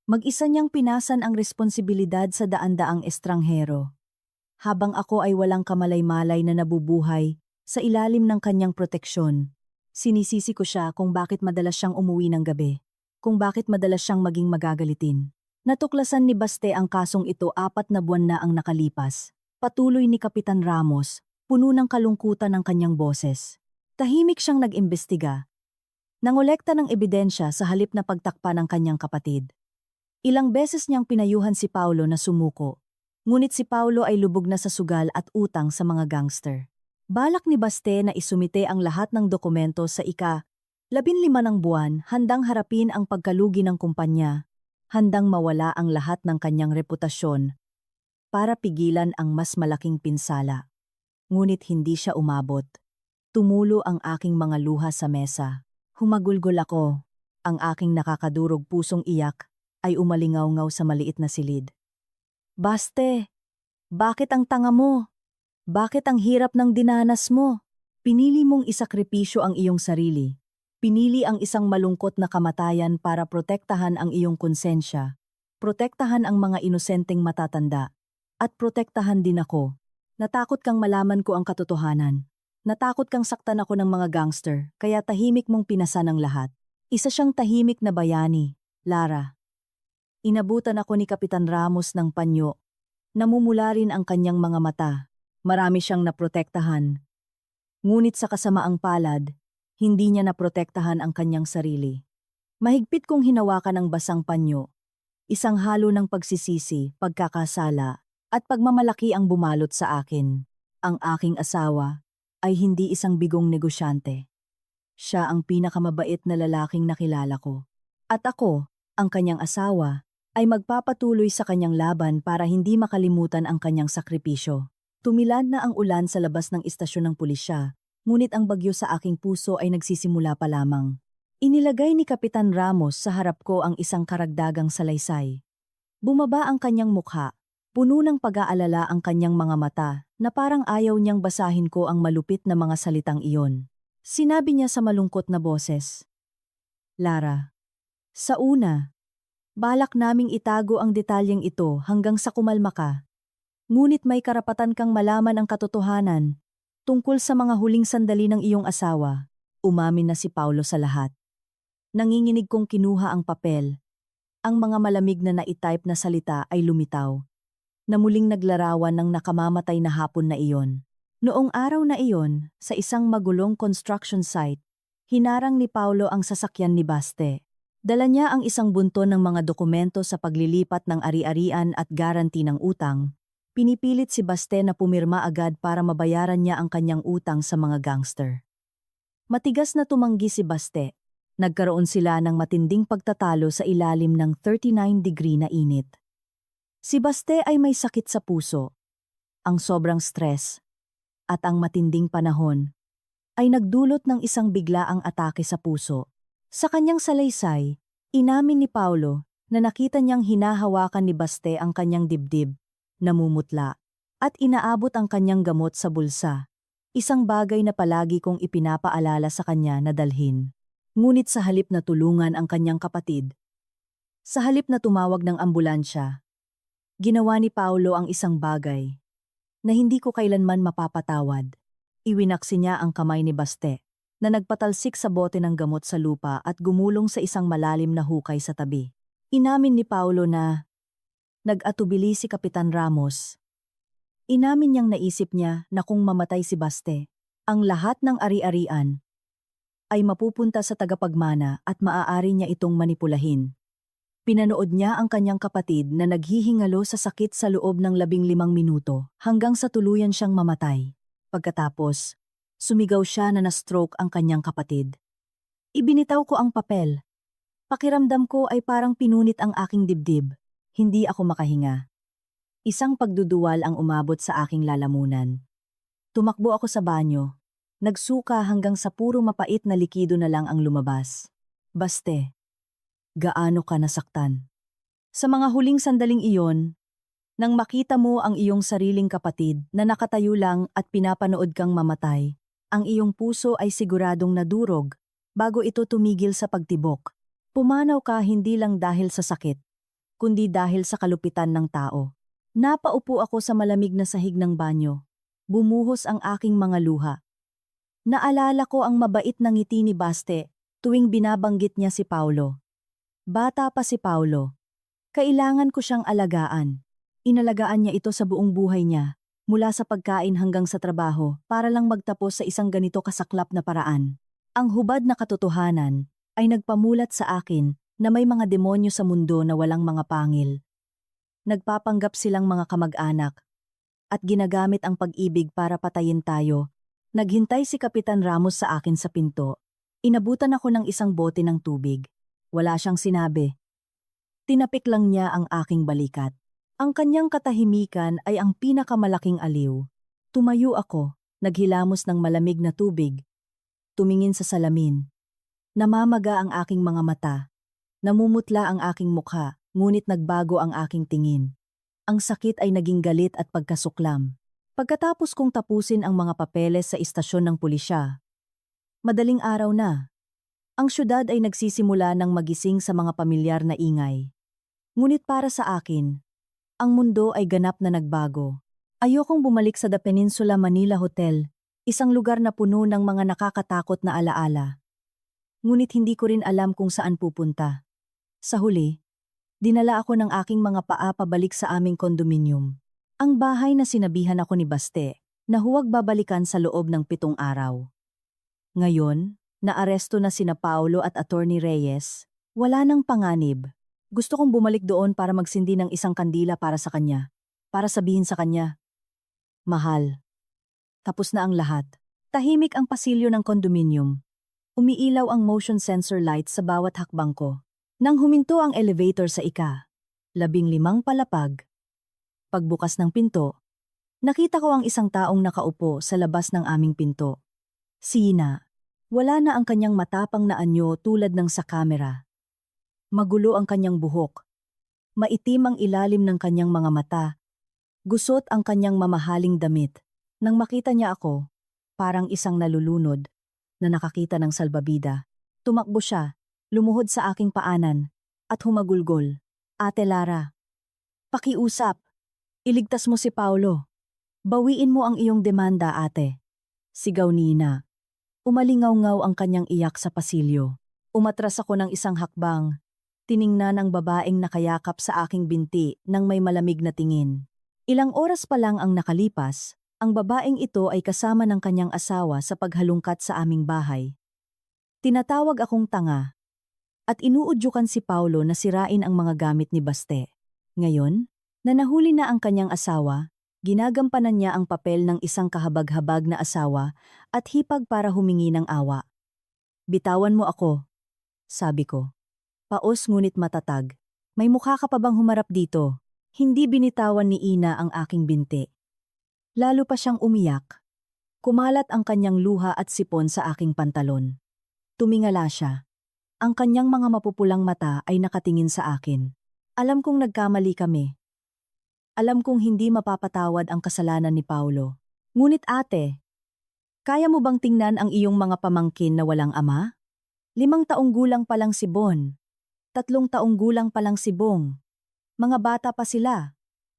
Mag-isa niyang pinasan ang responsibilidad sa daan-daang estranghero. Habang ako ay walang kamalay-malay na nabubuhay sa ilalim ng kanyang proteksyon, sinisisi ko siya kung bakit madalas siyang umuwi ng gabi, kung bakit madalas siyang maging magagalitin. Natuklasan ni Baste ang kasong ito 4 na buwan na ang nakalipas. Patuloy ni Kapitan Ramos, puno ng kalungkutan ng kanyang boses. Tahimik siyang nag-imbestiga. Nangolekta ng ebidensya sa halip na pagtakpa ng kanyang kapatid. Ilang beses niyang pinayuhan si Paulo na sumuko, ngunit si Paulo ay lubog na sa sugal at utang sa mga gangster. Balak ni Baste na isumite ang lahat ng dokumento sa ika-15 ng buwan, handang harapin ang pagkalugi ng kumpanya, handang mawala ang lahat ng kanyang reputasyon para pigilan ang mas malaking pinsala. Ngunit hindi siya umabot. Tumulo ang aking mga luha sa mesa. Humagulgol ako. Ang aking nakakadurog pusong iyak ay umalingaw-ngaw sa maliit na silid. Baste, bakit ang tanga mo? Bakit ang hirap ng dinanas mo? Pinili mong isakripisyo ang iyong sarili. Pinili ang isang malungkot na kamatayan para protektahan ang iyong konsensya, protektahan ang mga inosenteng matatanda, at protektahan din ako. Natakot kang malaman ko ang katotohanan. Natakot kang saktan ako ng mga gangster, kaya tahimik mong pinasa ng lahat. Isa siyang tahimik na bayani, Lara. Inabutan ako ni Kapitan Ramos ng panyo. Namumula rin ang kanyang mga mata. Marami siyang naprotektahan. Ngunit sa kasamaang palad, hindi niya naprotektahan ang kanyang sarili. Mahigpit kong hinawakan ang basang panyo. Isang halo ng pagsisisi, pagkakasala, at pagmamalaki ang bumalot sa akin. Ang aking asawa ay hindi isang bigong negosyante. Siya ang pinakamabait na lalaking nakilala ko. At ako, ang kanyang asawa, ay magpapatuloy sa kanyang laban para hindi makalimutan ang kanyang sakripisyo. Tumilad na ang ulan sa labas ng istasyon ng pulisya, ngunit ang bagyo sa aking puso ay nagsisimula pa lamang. Inilagay ni Kapitan Ramos sa harap ko ang isang karagdagang salaysay. Bumaba ang kanyang mukha, puno ng pag-aalala ang kanyang mga mata na parang ayaw niyang basahin ko ang malupit na mga salitang iyon. Sinabi niya sa malungkot na boses, Lara, sa una, balak naming itago ang detalyeng ito hanggang sa kumalma ka. Ngunit may karapatan kang malaman ang katotohanan tungkol sa mga huling sandali ng iyong asawa. Umamin na si Paulo sa lahat. Nanginginig kong kinuha ang papel. Ang mga malamig na naitype na salita ay lumitaw, na muling naglarawan ng nakamamatay na hapon na iyon. Noong araw na iyon, sa isang magulong construction site, hinarang ni Paulo ang sasakyan ni Baste. Dala niya ang isang bunton ng mga dokumento sa paglilipat ng ari-arian at garanti ng utang. Pinipilit si Baste na pumirma agad para mabayaran niya ang kanyang utang sa mga gangster. Matigas na tumanggi si Baste. Nagkaroon sila ng matinding pagtatalo sa ilalim ng 39-degree na init. Si Baste ay may sakit sa puso. Ang sobrang stress at ang matinding panahon ay nagdulot ng isang biglaang atake sa puso. Sa kanyang salaysay, inamin ni Paulo na nakita niyang hinahawakan ni Baste ang kanyang dibdib, namumutla, at inaabot ang kanyang gamot sa bulsa. Isang bagay na palagi kong ipinapaalala sa kanya na dalhin. Ngunit sa halip na tulungan ang kanyang kapatid, sa halip na tumawag ng ambulansya, ginawa ni Paulo ang isang bagay na hindi ko kailanman mapapatawad. Iwinaksi niya ang kamay ni Baste, na nagpatalsik sa bote ng gamot sa lupa at gumulong sa isang malalim na hukay sa tabi. Inamin ni Paulo na nag-atubili si Kapitan Ramos. Inamin niyang naisip niya na kung mamatay si Baste, ang lahat ng ari-arian ay mapupunta sa tagapagmana at maaari niya itong manipulahin. Pinanood niya ang kanyang kapatid na naghihingalo sa sakit sa loob ng 15 minuto hanggang sa tuluyan siyang mamatay. Pagkatapos, sumigaw siya na na-stroke ang kanyang kapatid. Ibinitaw ko ang papel. Pakiramdam ko ay parang pinunit ang aking dibdib. Hindi ako makahinga. Isang pagduduwal ang umabot sa aking lalamunan. Tumakbo ako sa banyo. Nagsuka hanggang sa puro mapait na likido na lang ang lumabas. Baste, gaano ka nasaktan? Sa mga huling sandaling iyon, nang makita mo ang iyong sariling kapatid na nakatayo lang at pinapanood kang mamatay, ang iyong puso ay siguradong nadurog bago ito tumigil sa pagtibok. Pumanaw ka hindi lang dahil sa sakit, kundi dahil sa kalupitan ng tao. Napaupo ako sa malamig na sahig ng banyo. Bumuhos ang aking mga luha. Naalala ko ang mabait na ngiti ni Baste tuwing binabanggit niya si Paulo. Bata pa si Paulo. Kailangan ko siyang alagaan. Inalagaan niya ito sa buong buhay niya, mula sa pagkain hanggang sa trabaho, para lang magtapos sa isang ganito kasaklap na paraan. Ang hubad na katotohanan ay nagpamulat sa akin na may mga demonyo sa mundo na walang mga pangil. Nagpapanggap silang mga kamag-anak at ginagamit ang pag-ibig para patayin tayo Naghintay si Kapitan Ramos sa akin sa pinto. Inabutan ako ng isang bote ng tubig. Wala siyang sinabi. Tinapik lang niya ang aking balikat. Ang kanyang katahimikan ay ang pinakamalaking aliw. Tumayo ako, naghilamos ng malamig na tubig. Tumingin sa salamin. Namamaga ang aking mga mata. Namumutla ang aking mukha, ngunit nagbago ang aking tingin. Ang sakit ay naging galit at pagkasuklam. Pagkatapos kong tapusin ang mga papeles sa istasyon ng pulisya, madaling araw na. Ang syudad ay nagsisimula ng magising sa mga pamilyar na ingay. Ngunit para sa akin, ang mundo ay ganap na nagbago. Ayokong bumalik sa The Peninsula Manila Hotel, isang lugar na puno ng mga nakakatakot na alaala. Ngunit hindi ko rin alam kung saan pupunta. Sa huli, dinala ako ng aking mga paa pabalik sa aming kondominium. Ang bahay na sinabihan ako ni Baste, na huwag babalikan sa loob ng 7 araw. Ngayon, naaresto na sina Paulo at Attorney Reyes, wala nang panganib. Gusto kong bumalik doon para magsindi ng isang kandila para sa kanya. Para sabihin sa kanya, mahal. Tapos na ang lahat. Tahimik ang pasilyo ng kondominium. Umiilaw ang motion sensor lights sa bawat hakbang ko. Nang huminto ang elevator sa 15 palapag, pagbukas ng pinto, nakita ko ang isang taong nakaupo sa labas ng aming pinto. Si Ina. Wala na ang kanyang matapang na anyo tulad ng sa kamera. Magulo ang kanyang buhok. Maitim ang ilalim ng kanyang mga mata. Gusot ang kanyang mamahaling damit. Nang makita niya ako, parang isang nalulunod na nakakita ng salbabida. Tumakbo siya. Lumuhod sa aking paanan, at humagulgol. Ate Lara, pakiusap. Iligtas mo si Paulo. Bawiin mo ang iyong demanda, ate. Sigaw ni Ina. Umalingaw-ngaw ang kanyang iyak sa pasilyo. Umatras ako ng isang hakbang. Tiningnan ang babaeng nakayakap sa aking binti nang may malamig na tingin. Ilang oras pa lang ang nakalipas, ang babaeng ito ay kasama ng kanyang asawa sa paghalungkat sa aming bahay. Tinatawag akong tanga. At inuudyukan si Paulo na sirain ang mga gamit ni Baste. Ngayon, na nahuli na ang kanyang asawa, ginagampanan niya ang papel ng isang kahabag-habag na asawa at hipag para humingi ng awa. Bitawan mo ako, sabi ko. Paos ngunit matatag. May mukha ka pa bang humarap dito? Hindi binitawan ni Ina ang aking binti. Lalo pa siyang umiyak. Kumalat ang kanyang luha at sipon sa aking pantalon. Tumingala siya. Ang kanyang mga mapupulang mata ay nakatingin sa akin. Alam kong nagkamali kami. Alam kong hindi mapapatawad ang kasalanan ni Paulo. Ngunit ate, kaya mo bang tingnan ang iyong mga pamangkin na walang ama? 5 taong gulang pa lang si Bon. 3 taong gulang pa lang si Bong. Mga bata pa sila.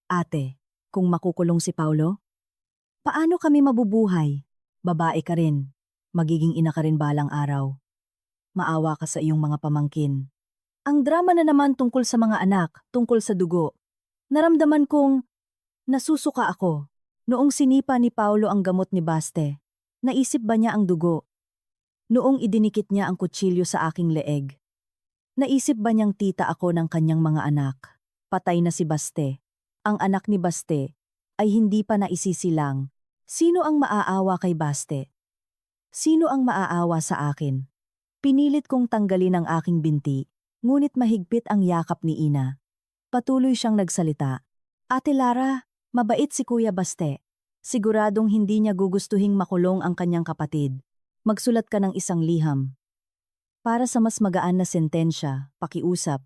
Ate, kung makukulong si Paulo? Paano kami mabubuhay? Babae ka rin. Magiging ina ka rin balang araw. Maawa ka sa iyong mga pamangkin. Ang drama na naman tungkol sa mga anak, tungkol sa dugo. Naramdaman kong nasusuka ako. Noong sinipa ni Paulo ang gamot ni Baste, naisip ba niya ang dugo? Noong idinikit niya ang kutsilyo sa aking leeg, naisip ba niyang tita ako ng kanyang mga anak? Patay na si Baste. Ang anak ni Baste ay hindi pa naisisilang. Sino ang maaawa kay Baste? Sino ang maaawa sa akin? Pinilit kong tanggalin ang aking binti, ngunit mahigpit ang yakap ni Ina. Patuloy siyang nagsalita. Ate Lara, mabait si Kuya Baste. Siguradong hindi niya gugustuhing makulong ang kanyang kapatid. Magsulat ka ng isang liham. Para sa mas magaan na sentensya, pakiusap.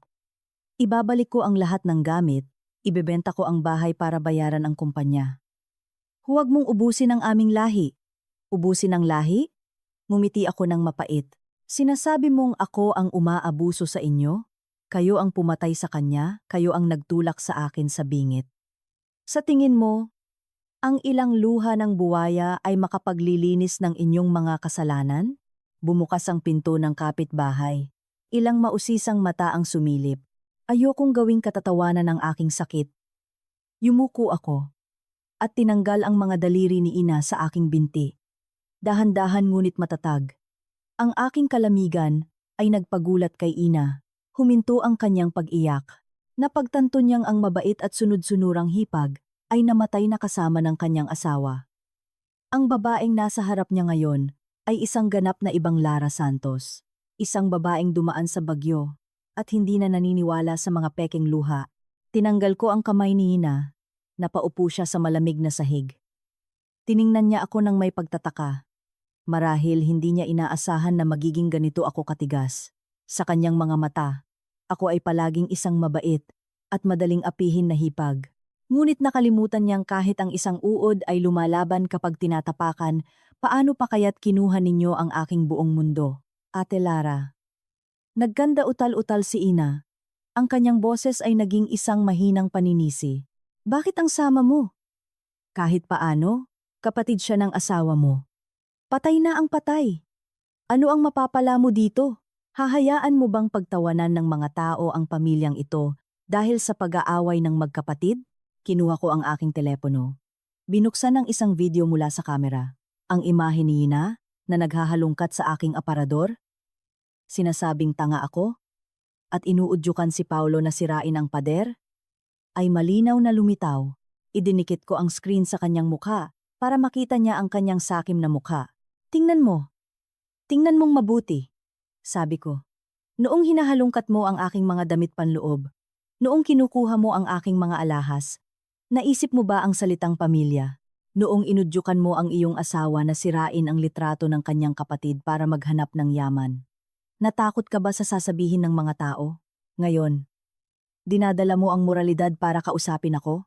Ibabalik ko ang lahat ng gamit, ibebenta ko ang bahay para bayaran ang kumpanya. Huwag mong ubusin ang aming lahi. Ubusin ang lahi? Ngumiti ako ng mapait. Sinasabi mong ako ang umaabuso sa inyo? Kayo ang pumatay sa kanya, kayo ang nagtulak sa akin sa bingit. Sa tingin mo, ang ilang luha ng buwaya ay makapaglilinis ng inyong mga kasalanan? Bumukas ang pinto ng kapitbahay. Ilang mausisang mata ang sumilip. Ayokong gawing katatawanan ng aking sakit. Yumuko ako at tinanggal ang mga daliri ni Ina sa aking binti. Dahan-dahan ngunit matatag. Ang aking kalamigan ay nagpagulat kay Ina. Huminto ang kanyang pag-iyak. Napagtanto niyang ang mabait at sunod-sunurang hipag ay namatay na kasama ng kanyang asawa. Ang babaeng nasa harap niya ngayon ay isang ganap na ibang Lara Santos. Isang babaeng dumaan sa bagyo at hindi na naniniwala sa mga pekeng luha. Tinanggal ko ang kamay ni Ina. Napaupo siya sa malamig na sahig. Tiningnan niya ako ng may pagtataka. Marahil hindi niya inaasahan na magiging ganito ako katigas. Sa kanyang mga mata, ako ay palaging isang mabait at madaling apihin na hipag. Ngunit nakalimutan niyang kahit ang isang uod ay lumalaban kapag tinatapakan, paano pa kaya't kinuha ninyo ang aking buong mundo? Ate Lara. Nagganda utal-utal si Ina. Ang kanyang boses ay naging isang mahinang paninisi. Bakit ang sama mo? Kahit paano, kapatid siya ng asawa mo. Patay na ang patay. Ano ang mapapala mo dito? Hahayaan mo bang pagtawanan ng mga tao ang pamilyang ito dahil sa pag-aaway ng magkapatid? Kinuha ko ang aking telepono. Binuksan ang isang video mula sa kamera. Ang imahe ni Ina na naghahalungkat sa aking aparador. Sinasabing tanga ako at inuudyukan si Paulo na sirain ang pader. Ay malinaw na lumitaw. Idinikit ko ang screen sa kanyang mukha para makita niya ang kanyang sakim na mukha. Tingnan mo. Tingnan mong mabuti. Sabi ko. Noong hinahalungkat mo ang aking mga damit panloob, noong kinukuha mo ang aking mga alahas, naisip mo ba ang salitang pamilya? Noong inudyukan mo ang iyong asawa na sirain ang litrato ng kanyang kapatid para maghanap ng yaman? Natakot ka ba sa sasabihin ng mga tao? Ngayon, dinadala mo ang moralidad para kausapin ako?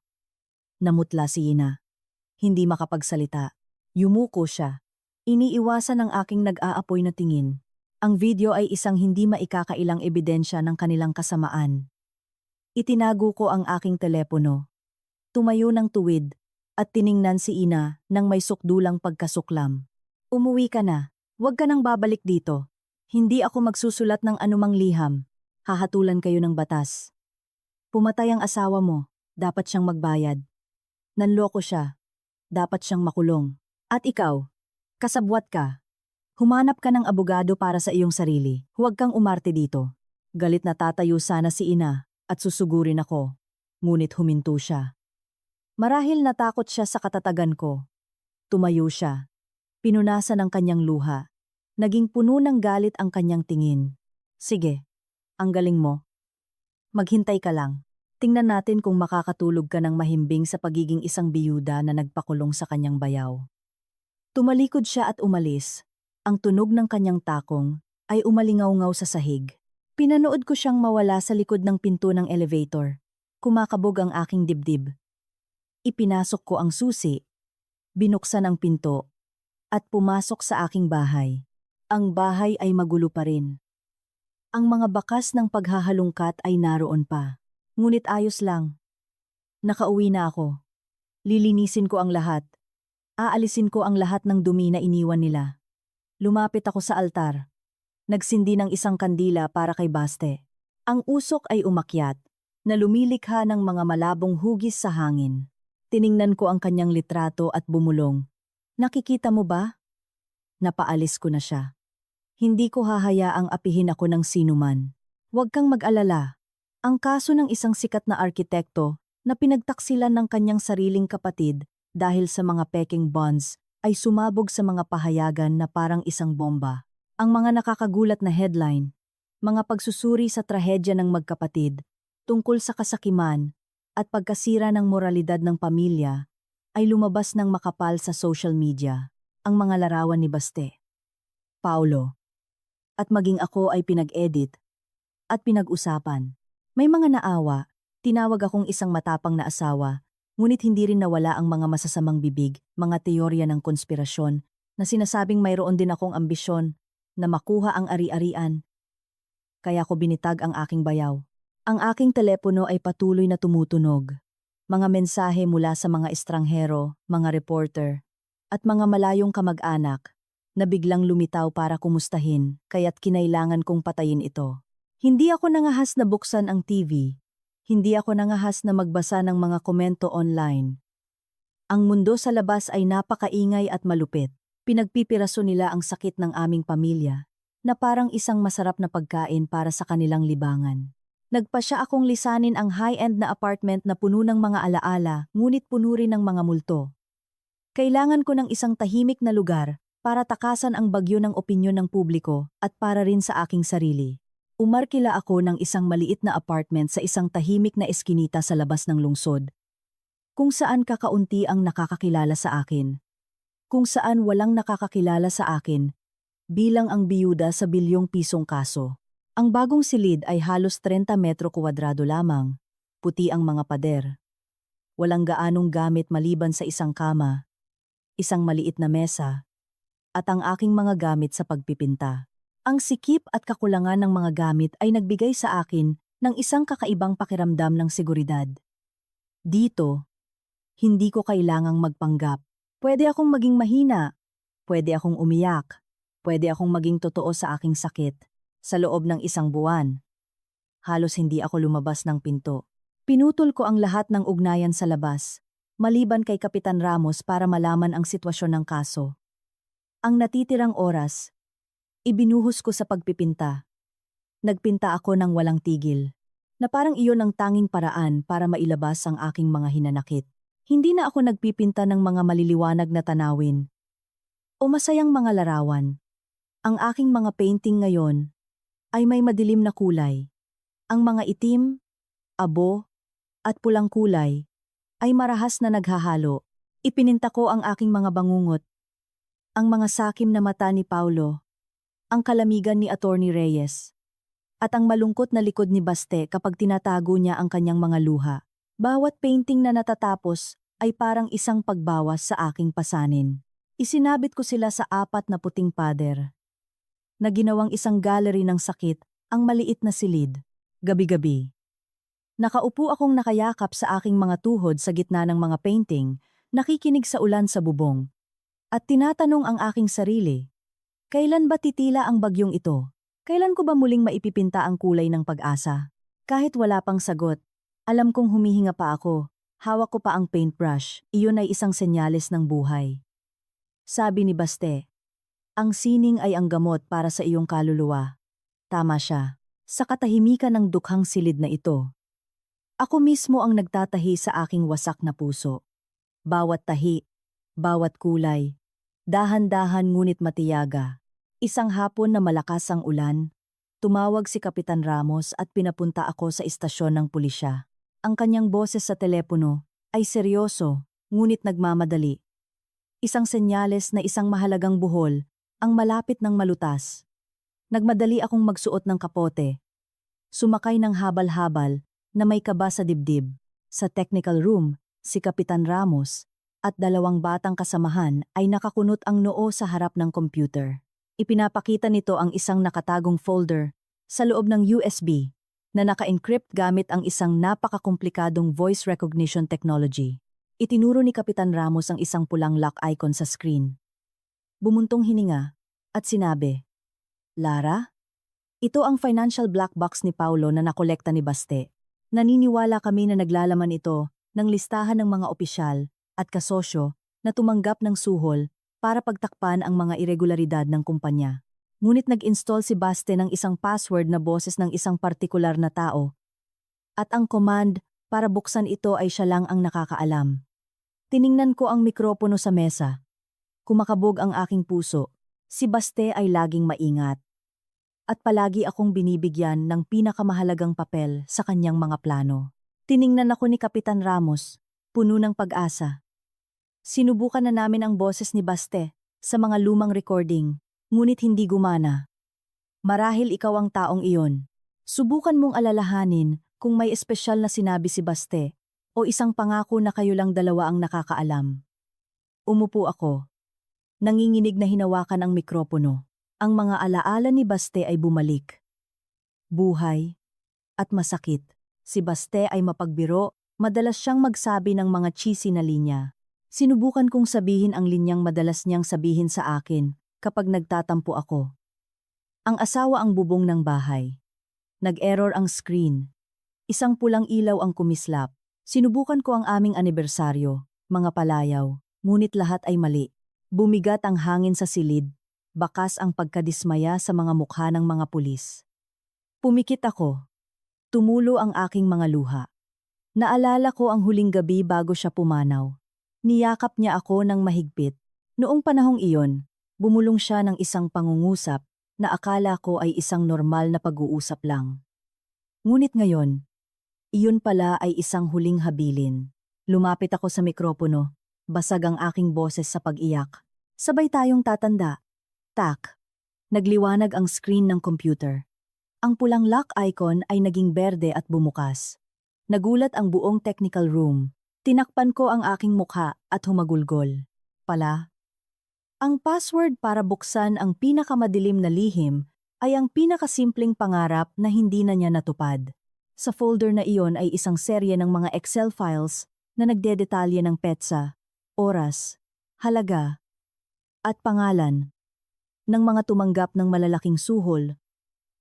Namutla si Ina. Hindi makapagsalita. Yumuko siya. Iniiwasan ng aking nag-aapoy na tingin. Ang video ay isang hindi maikakailang ebidensya ng kanilang kasamaan. Itinago ko ang aking telepono. Tumayo ng tuwid at tiningnan si Ina nang may sukdulang pagkasuklam. Umuwi ka na. Huwag ka nang babalik dito. Hindi ako magsusulat ng anumang liham. Hahatulan kayo ng batas. Pumatay ang asawa mo. Dapat siyang magbayad. Nanloko siya. Dapat siyang makulong. At ikaw, kasabwat ka. Humanap ka ng abogado para sa iyong sarili. Huwag kang umarte dito. Galit na tatayo sana si Ina at susugurin ako. Ngunit huminto siya. Marahil natakot siya sa katatagan ko. Tumayo siya. Pinunasan ang kanyang luha. Naging puno ng galit ang kanyang tingin. Sige, ang galing mo. Maghintay ka lang. Tingnan natin kung makakatulog ka ng mahimbing sa pagiging isang biyuda na nagpakulong sa kanyang bayaw. Tumalikod siya at umalis. Ang tunog ng kanyang takong ay umalingaw-ngaw sa sahig. Pinanood ko siyang mawala sa likod ng pinto ng elevator. Kumakabog ang aking dibdib. Ipinasok ko ang susi, binuksan ang pinto, at pumasok sa aking bahay. Ang bahay ay magulo pa rin. Ang mga bakas ng paghahalungkat ay naroon pa. Ngunit ayos lang. Nakauwi na ako. Lilinisin ko ang lahat. Aalisin ko ang lahat ng dumi na iniwan nila. Lumapit ako sa altar. Nagsindi ng isang kandila para kay Baste. Ang usok ay umakyat, na lumilikha ng mga malabong hugis sa hangin. Tiningnan ko ang kanyang litrato at bumulong. Nakikita mo ba? Napaalis ko na siya. Hindi ko hahayaang apihin ako ng sinuman. Huwag kang mag-alala. Ang kaso ng isang sikat na arkitekto na pinagtaksilan ng kanyang sariling kapatid dahil sa mga peking bonds ay sumabog sa mga pahayagan na parang isang bomba. Ang mga nakakagulat na headline, mga pagsusuri sa trahedya ng magkapatid, tungkol sa kasakiman at pagkasira ng moralidad ng pamilya, ay lumabas ng makapal sa social media, ang mga larawan ni Baste, Paulo, at maging ako ay pinag-edit at pinag-usapan. May mga naawa, tinawag akong isang matapang na asawa, ngunit hindi rin nawala ang mga masasamang bibig, mga teorya ng konspirasyon, na sinasabing mayroon din akong ambisyon na makuha ang ari-arian. Kaya ko binitag ang aking bayaw. Ang aking telepono ay patuloy na tumutunog. Mga mensahe mula sa mga estranghero, mga reporter, at mga malayong kamag-anak na biglang lumitaw para kumustahin, kaya't kinailangan kong patayin ito. Hindi ako nangahas na buksan ang TV. Hindi ako nangahas na magbasa ng mga komento online. Ang mundo sa labas ay napakaingay at malupit. Pinagpipiraso nila ang sakit ng aming pamilya, na parang isang masarap na pagkain para sa kanilang libangan. Nagpasya akong lisanin ang high-end na apartment na puno ng mga alaala, ngunit puno rin ng mga multo. Kailangan ko ng isang tahimik na lugar para takasan ang bagyo ng opinyon ng publiko at para rin sa aking sarili. Umarkila ako ng isang maliit na apartment sa isang tahimik na eskinita sa labas ng lungsod, kung saan kakaunti ang nakakakilala sa akin. Kung saan walang nakakakilala sa akin, bilang ang biyuda sa bilyong-pisong kaso. Ang bagong silid ay halos 30 metro kwadrado lamang, puti ang mga pader. Walang gaanong gamit maliban sa isang kama, isang maliit na mesa, at ang aking mga gamit sa pagpipinta. Ang sikip at kakulangan ng mga gamit ay nagbigay sa akin ng isang kakaibang pakiramdam ng seguridad. Dito, hindi ko kailangang magpanggap. Pwede akong maging mahina, pwede akong umiyak, pwede akong maging totoo sa aking sakit. Sa loob ng isang buwan, halos hindi ako lumabas ng pinto. Pinutol ko ang lahat ng ugnayan sa labas, maliban kay Kapitan Ramos para malaman ang sitwasyon ng kaso. Ang natitirang oras, ibinuhos ko sa pagpipinta. Nagpinta ako ng walang tigil, na parang iyon ang tanging paraan para mailabas ang aking mga hinanakit. Hindi na ako nagpipinta ng mga maliliwanag na tanawin o masayang mga larawan. Ang aking mga painting ngayon ay may madilim na kulay. Ang mga itim, abo, at pulang kulay ay marahas na naghahalo. Ipininta ko ang aking mga bangungot, ang mga sakim na mata ni Paulo, ang kalamigan ni Attorney Reyes, at ang malungkot na likod ni Baste kapag tinatago niya ang kanyang mga luha. Bawat painting na natatapos ay parang isang pagbawas sa aking pasanin. Isinabit ko sila sa 4 na puting pader, na ginawang isang gallery ng sakit, ang maliit na silid. Gabi-gabi, nakaupo akong nakayakap sa aking mga tuhod sa gitna ng mga painting, nakikinig sa ulan sa bubong, at tinatanong ang aking sarili, kailan ba titila ang bagyong ito? Kailan ko ba muling maipipinta ang kulay ng pag-asa? Kahit wala pang sagot, alam kong humihinga pa ako, hawak ko pa ang paintbrush, iyon ay isang senyales ng buhay. Sabi ni Baste, ang sining ay ang gamot para sa iyong kaluluwa. Tama siya. Sa katahimikan ng dukhang silid na ito, ako mismo ang nagtatahi sa aking wasak na puso. Bawat tahi, bawat kulay, dahan-dahan ngunit matiyaga. Isang hapon na malakas ang ulan, tumawag si Kapitan Ramos at pinapunta ako sa istasyon ng pulisya. Ang kanyang boses sa telepono ay seryoso, ngunit nagmamadali. Isang senyales na isang mahalagang buhol ang malapit ng malutas. Nagmadali akong magsuot ng kapote. Sumakay ng habal-habal na may kaba sa dibdib. Sa technical room, si Kapitan Ramos at 2 batang kasamahan ay nakakunot ang noo sa harap ng computer. Ipinapakita nito ang isang nakatagong folder sa loob ng USB na naka-encrypt gamit ang isang napakakomplikadong voice recognition technology. Itinuro ni Kapitan Ramos ang isang pulang lock icon sa screen. Bumuntong hininga at sinabi, Lara, ito ang financial black box ni Paulo na nakolekta ni Baste. Naniniwala kami na naglalaman ito ng listahan ng mga opisyal at kasosyo na tumanggap ng suhol para pagtakpan ang mga irregularidad ng kumpanya. Ngunit nag-install si Baste ng isang password na boses ng isang partikular na tao. At ang command para buksan ito ay siya lang ang nakakaalam. Tiningnan ko ang mikropono sa mesa. Kumakabog ang aking puso. Si Baste ay laging maingat. At palagi akong binibigyan ng pinakamahalagang papel sa kanyang mga plano. Tiningnan ako ni Kapitan Ramos, puno ng pag-asa. Sinubukan na namin ang boses ni Baste sa mga lumang recording, ngunit hindi gumana. Marahil ikaw ang taong iyon. Subukan mong alalahanin kung may espesyal na sinabi si Baste o isang pangako na kayo lang dalawa ang nakakaalam. Umupo ako. Nanginginig na hinawakan ang mikropono. Ang mga alaala ni Baste ay bumalik. Buhay at masakit. Si Baste ay mapagbiro, madalas siyang magsabi ng mga cheesy na linya. Sinubukan kong sabihin ang linyang madalas niyang sabihin sa akin kapag nagtatampo ako. Ang asawa ang bubong ng bahay. Nag-error ang screen. Isang pulang ilaw ang kumislap. Sinubukan ko ang aming anibersaryo, mga palayaw, ngunit lahat ay mali. Bumigat ang hangin sa silid. Bakas ang pagkadismaya sa mga mukha ng mga pulis. Pumikit ako. Tumulo ang aking mga luha. Naalala ko ang huling gabi bago siya pumanaw. Niyakap niya ako ng mahigpit. Noong panahong iyon, bumulong siya ng isang pangungusap na akala ko ay isang normal na pag-uusap lang. Ngunit ngayon, iyon pala ay isang huling habilin. Lumapit ako sa mikropono, basag ang aking boses sa pag-iyak. Sabay tayong tatanda. Tak. Nagliwanag ang screen ng computer. Ang pulang lock icon ay naging berde at bumukas. Nagulat ang buong technical room. Tinakpan ko ang aking mukha at humagulgol. Pala, ang password para buksan ang pinakamadilim na lihim ay ang pinakasimpleng pangarap na hindi na niya natupad. Sa folder na iyon ay isang serye ng mga Excel files na nagdedetalye ng petsa, oras, halaga, at pangalan ng mga tumanggap ng malalaking suhol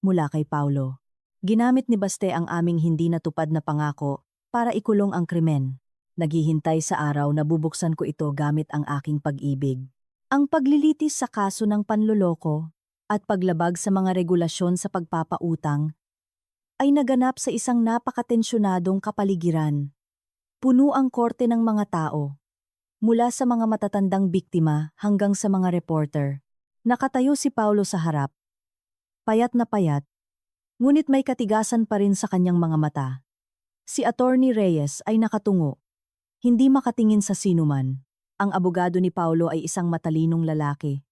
mula kay Paulo. Ginamit ni Baste ang aming hindi natupad na pangako para ikulong ang krimen. Naghihintay sa araw na bubuksan ko ito gamit ang aking pag-ibig. Ang paglilitis sa kaso ng panloloko at paglabag sa mga regulasyon sa pagpapautang ay naganap sa isang napakatensyonadong kapaligiran. Puno ang korte ng mga tao, mula sa mga matatandang biktima hanggang sa mga reporter. Nakatayo si Paulo sa harap, payat na payat, ngunit may katigasan pa rin sa kanyang mga mata. Si Attorney Reyes ay nakatungo, hindi makatingin sa sinuman. Ang abogado ni Paulo ay isang matalinong lalaki.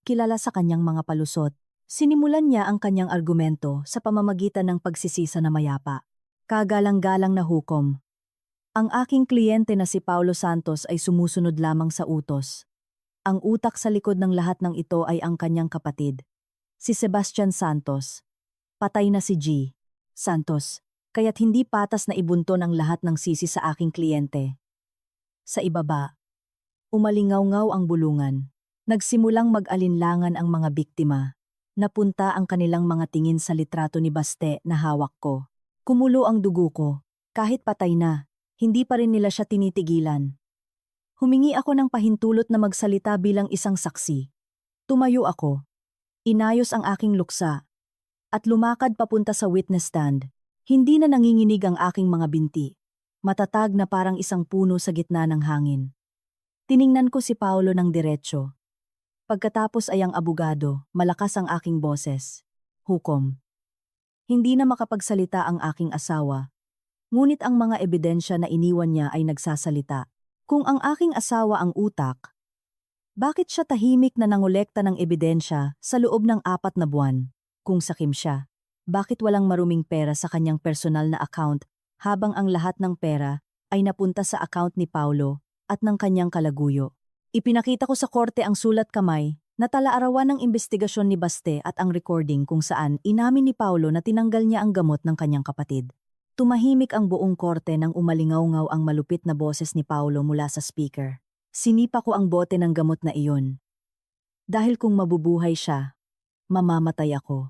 Kilala sa kanyang mga palusot. Sinimulan niya ang kanyang argumento sa pamamagitan ng pagsisisa na mayapa. Kagalang-galang na hukom. Ang aking kliyente na si Paulo Santos ay sumusunod lamang sa utos. Ang utak sa likod ng lahat ng ito ay ang kanyang kapatid, si Sebastian Santos. Patay na si G. Santos, kaya't hindi patas na ibunton ang lahat ng sisi sa aking kliyente. Sa ibaba, umalingaw-ngaw ang bulungan. Nagsimulang mag-alinlangan ang mga biktima. Napunta ang kanilang mga tingin sa litrato ni Baste na hawak ko. Kumulo ang dugo ko. Kahit patay na, hindi pa rin nila siya tinitigilan. Humingi ako ng pahintulot na magsalita bilang isang saksi. Tumayo ako. Inayos ang aking luksa. At lumakad papunta sa witness stand. Hindi na nanginginig ang aking mga binti. Matatag na parang isang puno sa gitna ng hangin. Tiningnan ko si Paulo ng diretsyo. Pagkatapos ay ang abogado, malakas ang aking boses. Hukom. Hindi na makapagsalita ang aking asawa. Ngunit ang mga ebidensya na iniwan niya ay nagsasalita. Kung ang aking asawa ang utak, bakit siya tahimik na nangolekta ng ebidensya sa loob ng 4 na buwan? Kung sakim siya, bakit walang maruming pera sa kanyang personal na account habang ang lahat ng pera ay napunta sa account ni Paulo at ng kanyang kalaguyo? Ipinakita ko sa korte ang sulat kamay na tala-arawan ng investigasyon ni Baste at ang recording kung saan inamin ni Paulo na tinanggal niya ang gamot ng kanyang kapatid. Tumahimik ang buong korte nang umalingaw-ngaw ang malupit na boses ni Paulo mula sa speaker. Sinipa ko ang bote ng gamot na iyon. Dahil kung mabubuhay siya, mamamatay ako.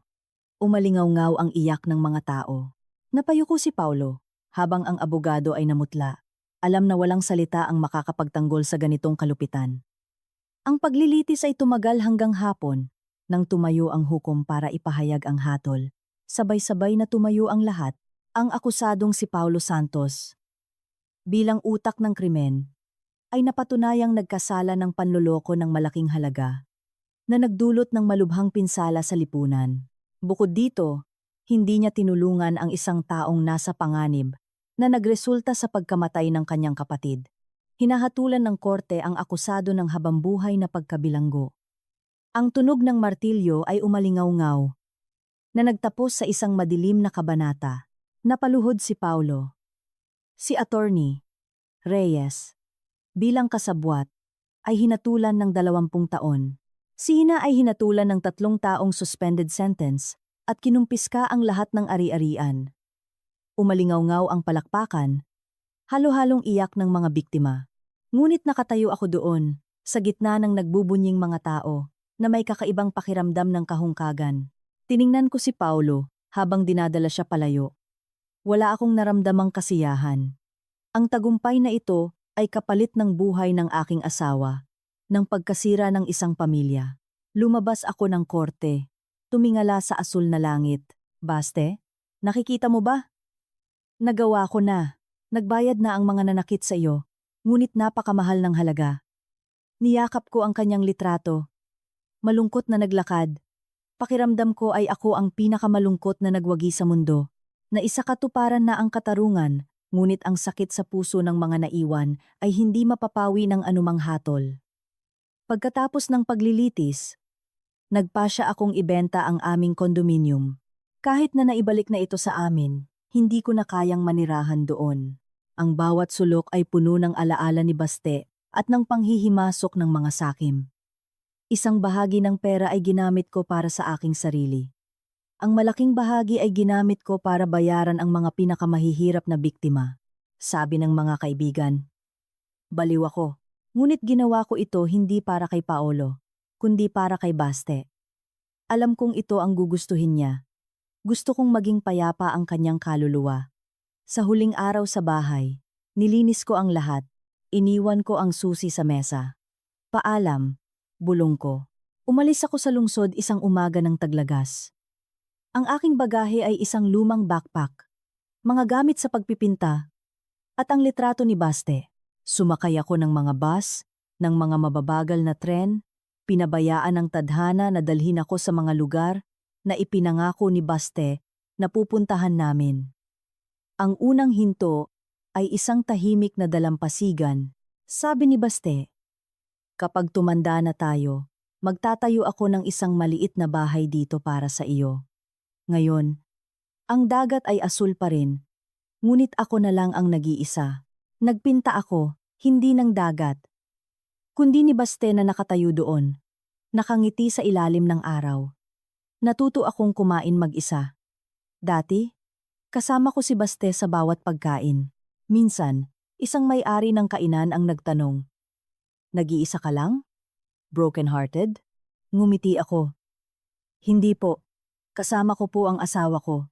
Umalingaw-ngaw ang iyak ng mga tao. Napayuko si Paulo, habang ang abogado ay namutla. Alam na walang salita ang makakapagtanggol sa ganitong kalupitan. Ang paglilitis ay tumagal hanggang hapon, nang tumayo ang hukom para ipahayag ang hatol. Sabay-sabay na tumayo ang lahat, ang akusadong si Paulo Santos. Bilang utak ng krimen, ay napatunayang nagkasala ng panloloko ng malaking halaga, na nagdulot ng malubhang pinsala sa lipunan. Bukod dito, hindi niya tinulungan ang isang taong nasa panganib na nagresulta sa pagkamatay ng kanyang kapatid. Hinahatulan ng korte ang akusado ng habambuhay na pagkabilanggo. Ang tunog ng martilyo ay umalingaw-ngaw, na nagtapos sa isang madilim na kabanata. Napaluhod si Paulo. Si Attorney Reyes, bilang kasabwat, ay hinatulan ng 20 taon. Si Hina ay hinatulan ng 3 taong suspended sentence at kinumpiska ang lahat ng ari-arian. Umalingaw-ngaw ang palakpakan, halo-halong iyak ng mga biktima. Ngunit nakatayo ako doon, sa gitna ng nagbubunying mga tao, na may kakaibang pakiramdam ng kahungkagan. Tiningnan ko si Paulo, habang dinadala siya palayo. Wala akong naramdamang kasiyahan. Ang tagumpay na ito ay kapalit ng buhay ng aking asawa, ng pagkasira ng isang pamilya. Lumabas ako ng korte, tumingala sa asul na langit. Baste, nakikita mo ba? Nagawa ko na. Nagbayad na ang mga nanakit sa iyo. ngunit napakamahal ng halaga. Niyakap ko ang kanyang litrato. Malungkot na naglakad. Pakiramdam ko ay ako ang pinakamalungkot na nagwagi sa mundo. Na isa katuparan na ang katarungan, ngunit ang sakit sa puso ng mga naiwan ay hindi mapapawi ng anumang hatol. Pagkatapos ng paglilitis, nagpasya akong ibenta ang aming kondominium. Kahit na naibalik na ito sa amin, hindi ko na kayang manirahan doon. Ang bawat sulok ay puno ng alaala ni Baste at ng panghihimasok ng mga sakim. Isang bahagi ng pera ay ginamit ko para sa aking sarili. Ang malaking bahagi ay ginamit ko para bayaran ang mga pinakamahihirap na biktima. Sabi ng mga kaibigan. Baliw ako, ngunit ginawa ko ito hindi para kay Paolo, kundi para kay Baste. Alam kong ito ang gugustuhin niya. Gusto kong maging payapa ang kanyang kaluluwa. Sa huling araw sa bahay, nilinis ko ang lahat, iniwan ko ang susi sa mesa. Paalam. Bulong ko. Umalis ako sa lungsod isang umaga ng taglagas. Ang aking bagahe ay isang lumang backpack, mga gamit sa pagpipinta, at ang litrato ni Baste. Sumakay ako ng mga bus, ng mga mababagal na tren, pinabayaan ng tadhana na dalhin ako sa mga lugar na ipinangako ni Baste na pupuntahan namin. Ang unang hinto ay isang tahimik na dalampasigan. Sabi ni Baste, kapag tumanda na tayo, magtatayo ako ng isang maliit na bahay dito para sa iyo. Ngayon, ang dagat ay asul pa rin, ngunit ako na lang ang nag-iisa. Nagpinta ako, hindi ng dagat, kundi ni Baste na nakatayo doon, nakangiti sa ilalim ng araw. Natuto akong kumain mag-isa. Dati, kasama ko si Baste sa bawat pagkain. Minsan, isang may-ari ng kainan ang nagtanong, "Nag-iisa ka lang? Broken-hearted?" Ngumiti ako. "Hindi po. Kasama ko po ang asawa ko.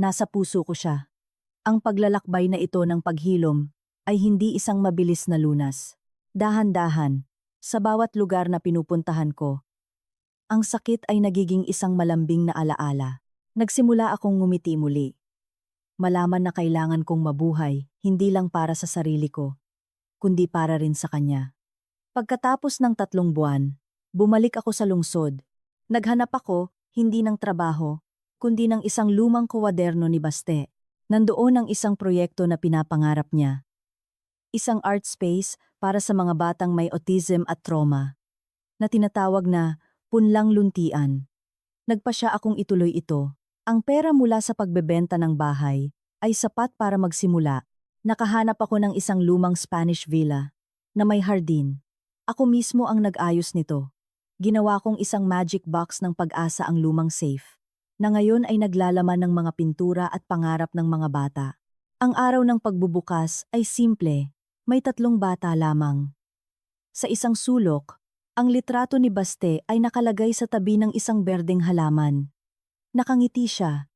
Nasa puso ko siya." Ang paglalakbay na ito ng paghilom ay hindi isang mabilis na lunas. Dahan-dahan, sa bawat lugar na pinupuntahan ko, ang sakit ay nagiging isang malambing na alaala. Nagsimula akong ngumiti muli. Malaman na kailangan kong mabuhay, hindi lang para sa sarili ko, kundi para rin sa kanya. Pagkatapos ng 3 buwan, bumalik ako sa lungsod. Naghanap ako, hindi ng trabaho, kundi ng isang lumang kwaderno ni Baste. Nandoon ang isang proyekto na pinapangarap niya. Isang art space para sa mga batang may autism at trauma, na tinatawag na punlang luntian. Nagpasya akong ituloy ito. Ang pera mula sa pagbebenta ng bahay ay sapat para magsimula. Nakahanap ako ng isang lumang Spanish villa na may hardin. Ako mismo ang nag-ayos nito. Ginawa kong isang magic box ng pag-asa ang lumang safe, na ngayon ay naglalaman ng mga pintura at pangarap ng mga bata. Ang araw ng pagbubukas ay simple, may 3 bata lamang. Sa isang sulok, ang litrato ni Baste ay nakalagay sa tabi ng isang berdeng halaman. Nakangiti siya,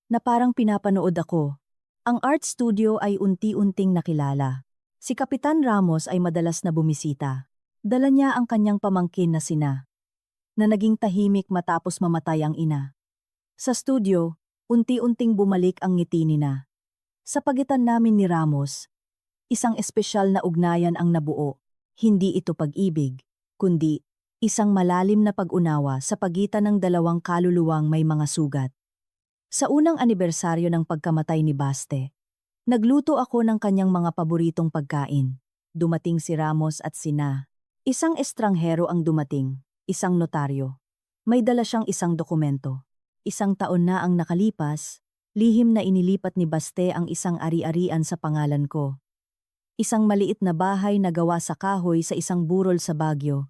na parang pinapanood ako. Ang art studio ay unti-unting nakilala. Si Kapitan Ramos ay madalas na bumisita. Dala niya ang kanyang pamangkin na sina, na naging tahimik matapos mamatay ang ina. Sa studio, unti-unting bumalik ang ngiti nina. Sa pagitan namin ni Ramos, isang espesyal na ugnayan ang nabuo. Hindi ito pag-ibig, kundi isang malalim na pag-unawa sa pagitan ng 2 kaluluwang may mga sugat. Sa unang anibersaryo ng pagkamatay ni Baste, nagluto ako ng kanyang mga paboritong pagkain. Dumating si Ramos at sina. Isang estranghero ang dumating, isang notaryo. May dala siyang isang dokumento. 1 taon na ang nakalipas, lihim na inilipat ni Baste ang isang ari-arian sa pangalan ko. Isang maliit na bahay na gawa sa kahoy sa isang burol sa Baguio,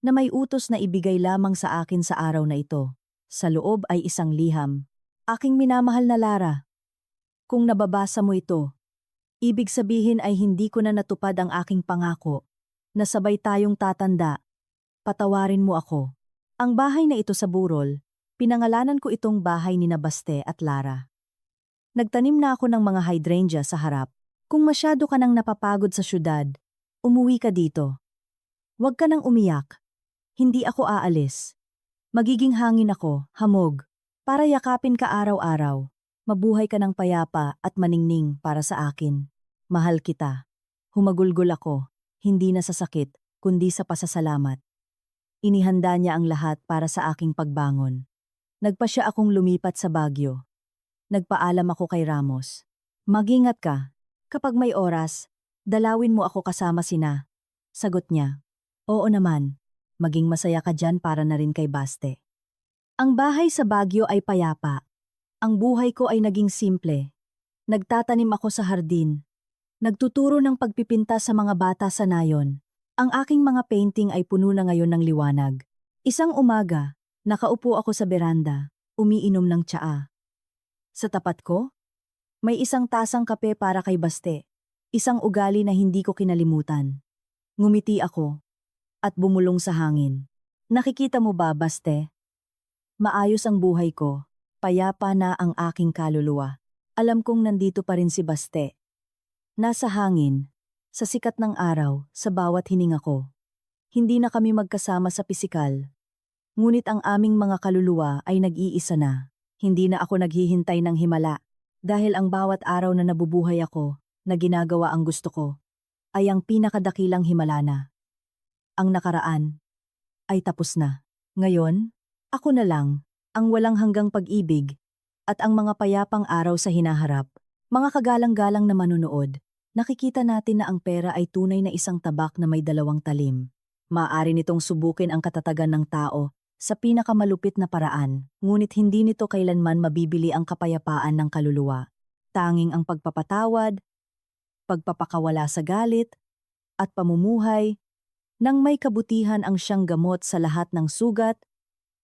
na may utos na ibigay lamang sa akin sa araw na ito. Sa loob ay isang liham. Aking minamahal na Lara, kung nababasa mo ito, ibig sabihin ay hindi ko na natupad ang aking pangako, na sabay tayong tatanda. Patawarin mo ako. Ang bahay na ito sa burol, pinangalanan ko itong bahay ni Baste at Lara. Nagtanim na ako ng mga hydrangea sa harap. Kung masyado ka nang napapagod sa syudad, umuwi ka dito. Huwag ka nang umiyak. Hindi ako aalis. Magiging hangin ako, hamog, para yakapin ka araw-araw. Mabuhay ka ng payapa at maningning para sa akin. Mahal kita. Humagulgol ako, hindi na sa sakit, kundi sa pasasalamat. Inihanda niya ang lahat para sa aking pagbangon. Nagpa siya akong lumipat sa Baguio. Nagpaalam ako kay Ramos. Mag-ingat ka. Kapag may oras, dalawin mo ako kasama sina. Sagot niya. Oo naman. Maging masaya ka dyan para na rin kay Baste. Ang bahay sa Baguio ay payapa. Ang buhay ko ay naging simple. Nagtatanim ako sa hardin. Nagtuturo ng pagpipinta sa mga bata sa nayon. Ang aking mga painting ay puno na ngayon ng liwanag. Isang umaga, nakaupo ako sa beranda, umiinom ng tsaa. Sa tapat ko, may isang tasang kape para kay Baste. Isang ugali na hindi ko kinalimutan. Ngumiti ako at bumulong sa hangin. Nakikita mo ba, Baste? Maayos ang buhay ko. Payapa na ang aking kaluluwa. Alam kong nandito pa rin si Baste. Nasa hangin, sa sikat ng araw, sa bawat hininga ko. Hindi na kami magkasama sa pisikal. Ngunit ang aming mga kaluluwa ay nag-iisa na. Hindi na ako naghihintay ng himala. Dahil ang bawat araw na nabubuhay ako, na ginagawa ang gusto ko, ay ang pinakadakilang himala na. Ang nakaraan ay tapos na. Ngayon, ako na lang, ang walang hanggang pag-ibig, at ang mga payapang araw sa hinaharap. Mga kagalang-galang na manunood, nakikita natin na ang pera ay tunay na isang tabak na may dalawang talim. Maaari nitong subukin ang katatagan ng tao sa pinakamalupit na paraan, ngunit hindi nito kailanman mabibili ang kapayapaan ng kaluluwa. Tanging ang pagpapatawad, pagpapakawala sa galit, at pamumuhay, nang may kabutihan ang siyang gamot sa lahat ng sugat,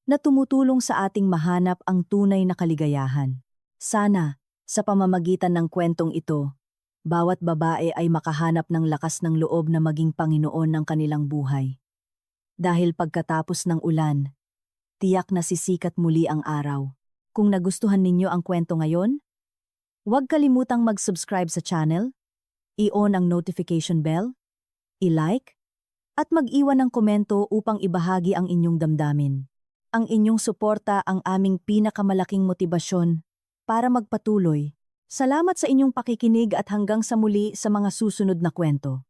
na tumutulong sa ating mahanap ang tunay na kaligayahan. Sana, sa pamamagitan ng kwentong ito, bawat babae ay makahanap ng lakas ng loob na maging Panginoon ng kanilang buhay. Dahil pagkatapos ng ulan, tiyak na sisikat muli ang araw. Kung nagustuhan ninyo ang kwento ngayon, huwag kalimutang mag-subscribe sa channel, i-on ang notification bell, i-like, at mag-iwan ng komento upang ibahagi ang inyong damdamin. Ang inyong suporta ang aming pinakamalaking motibasyon para magpatuloy. Salamat sa inyong pakikinig at hanggang sa muli sa mga susunod na kwento.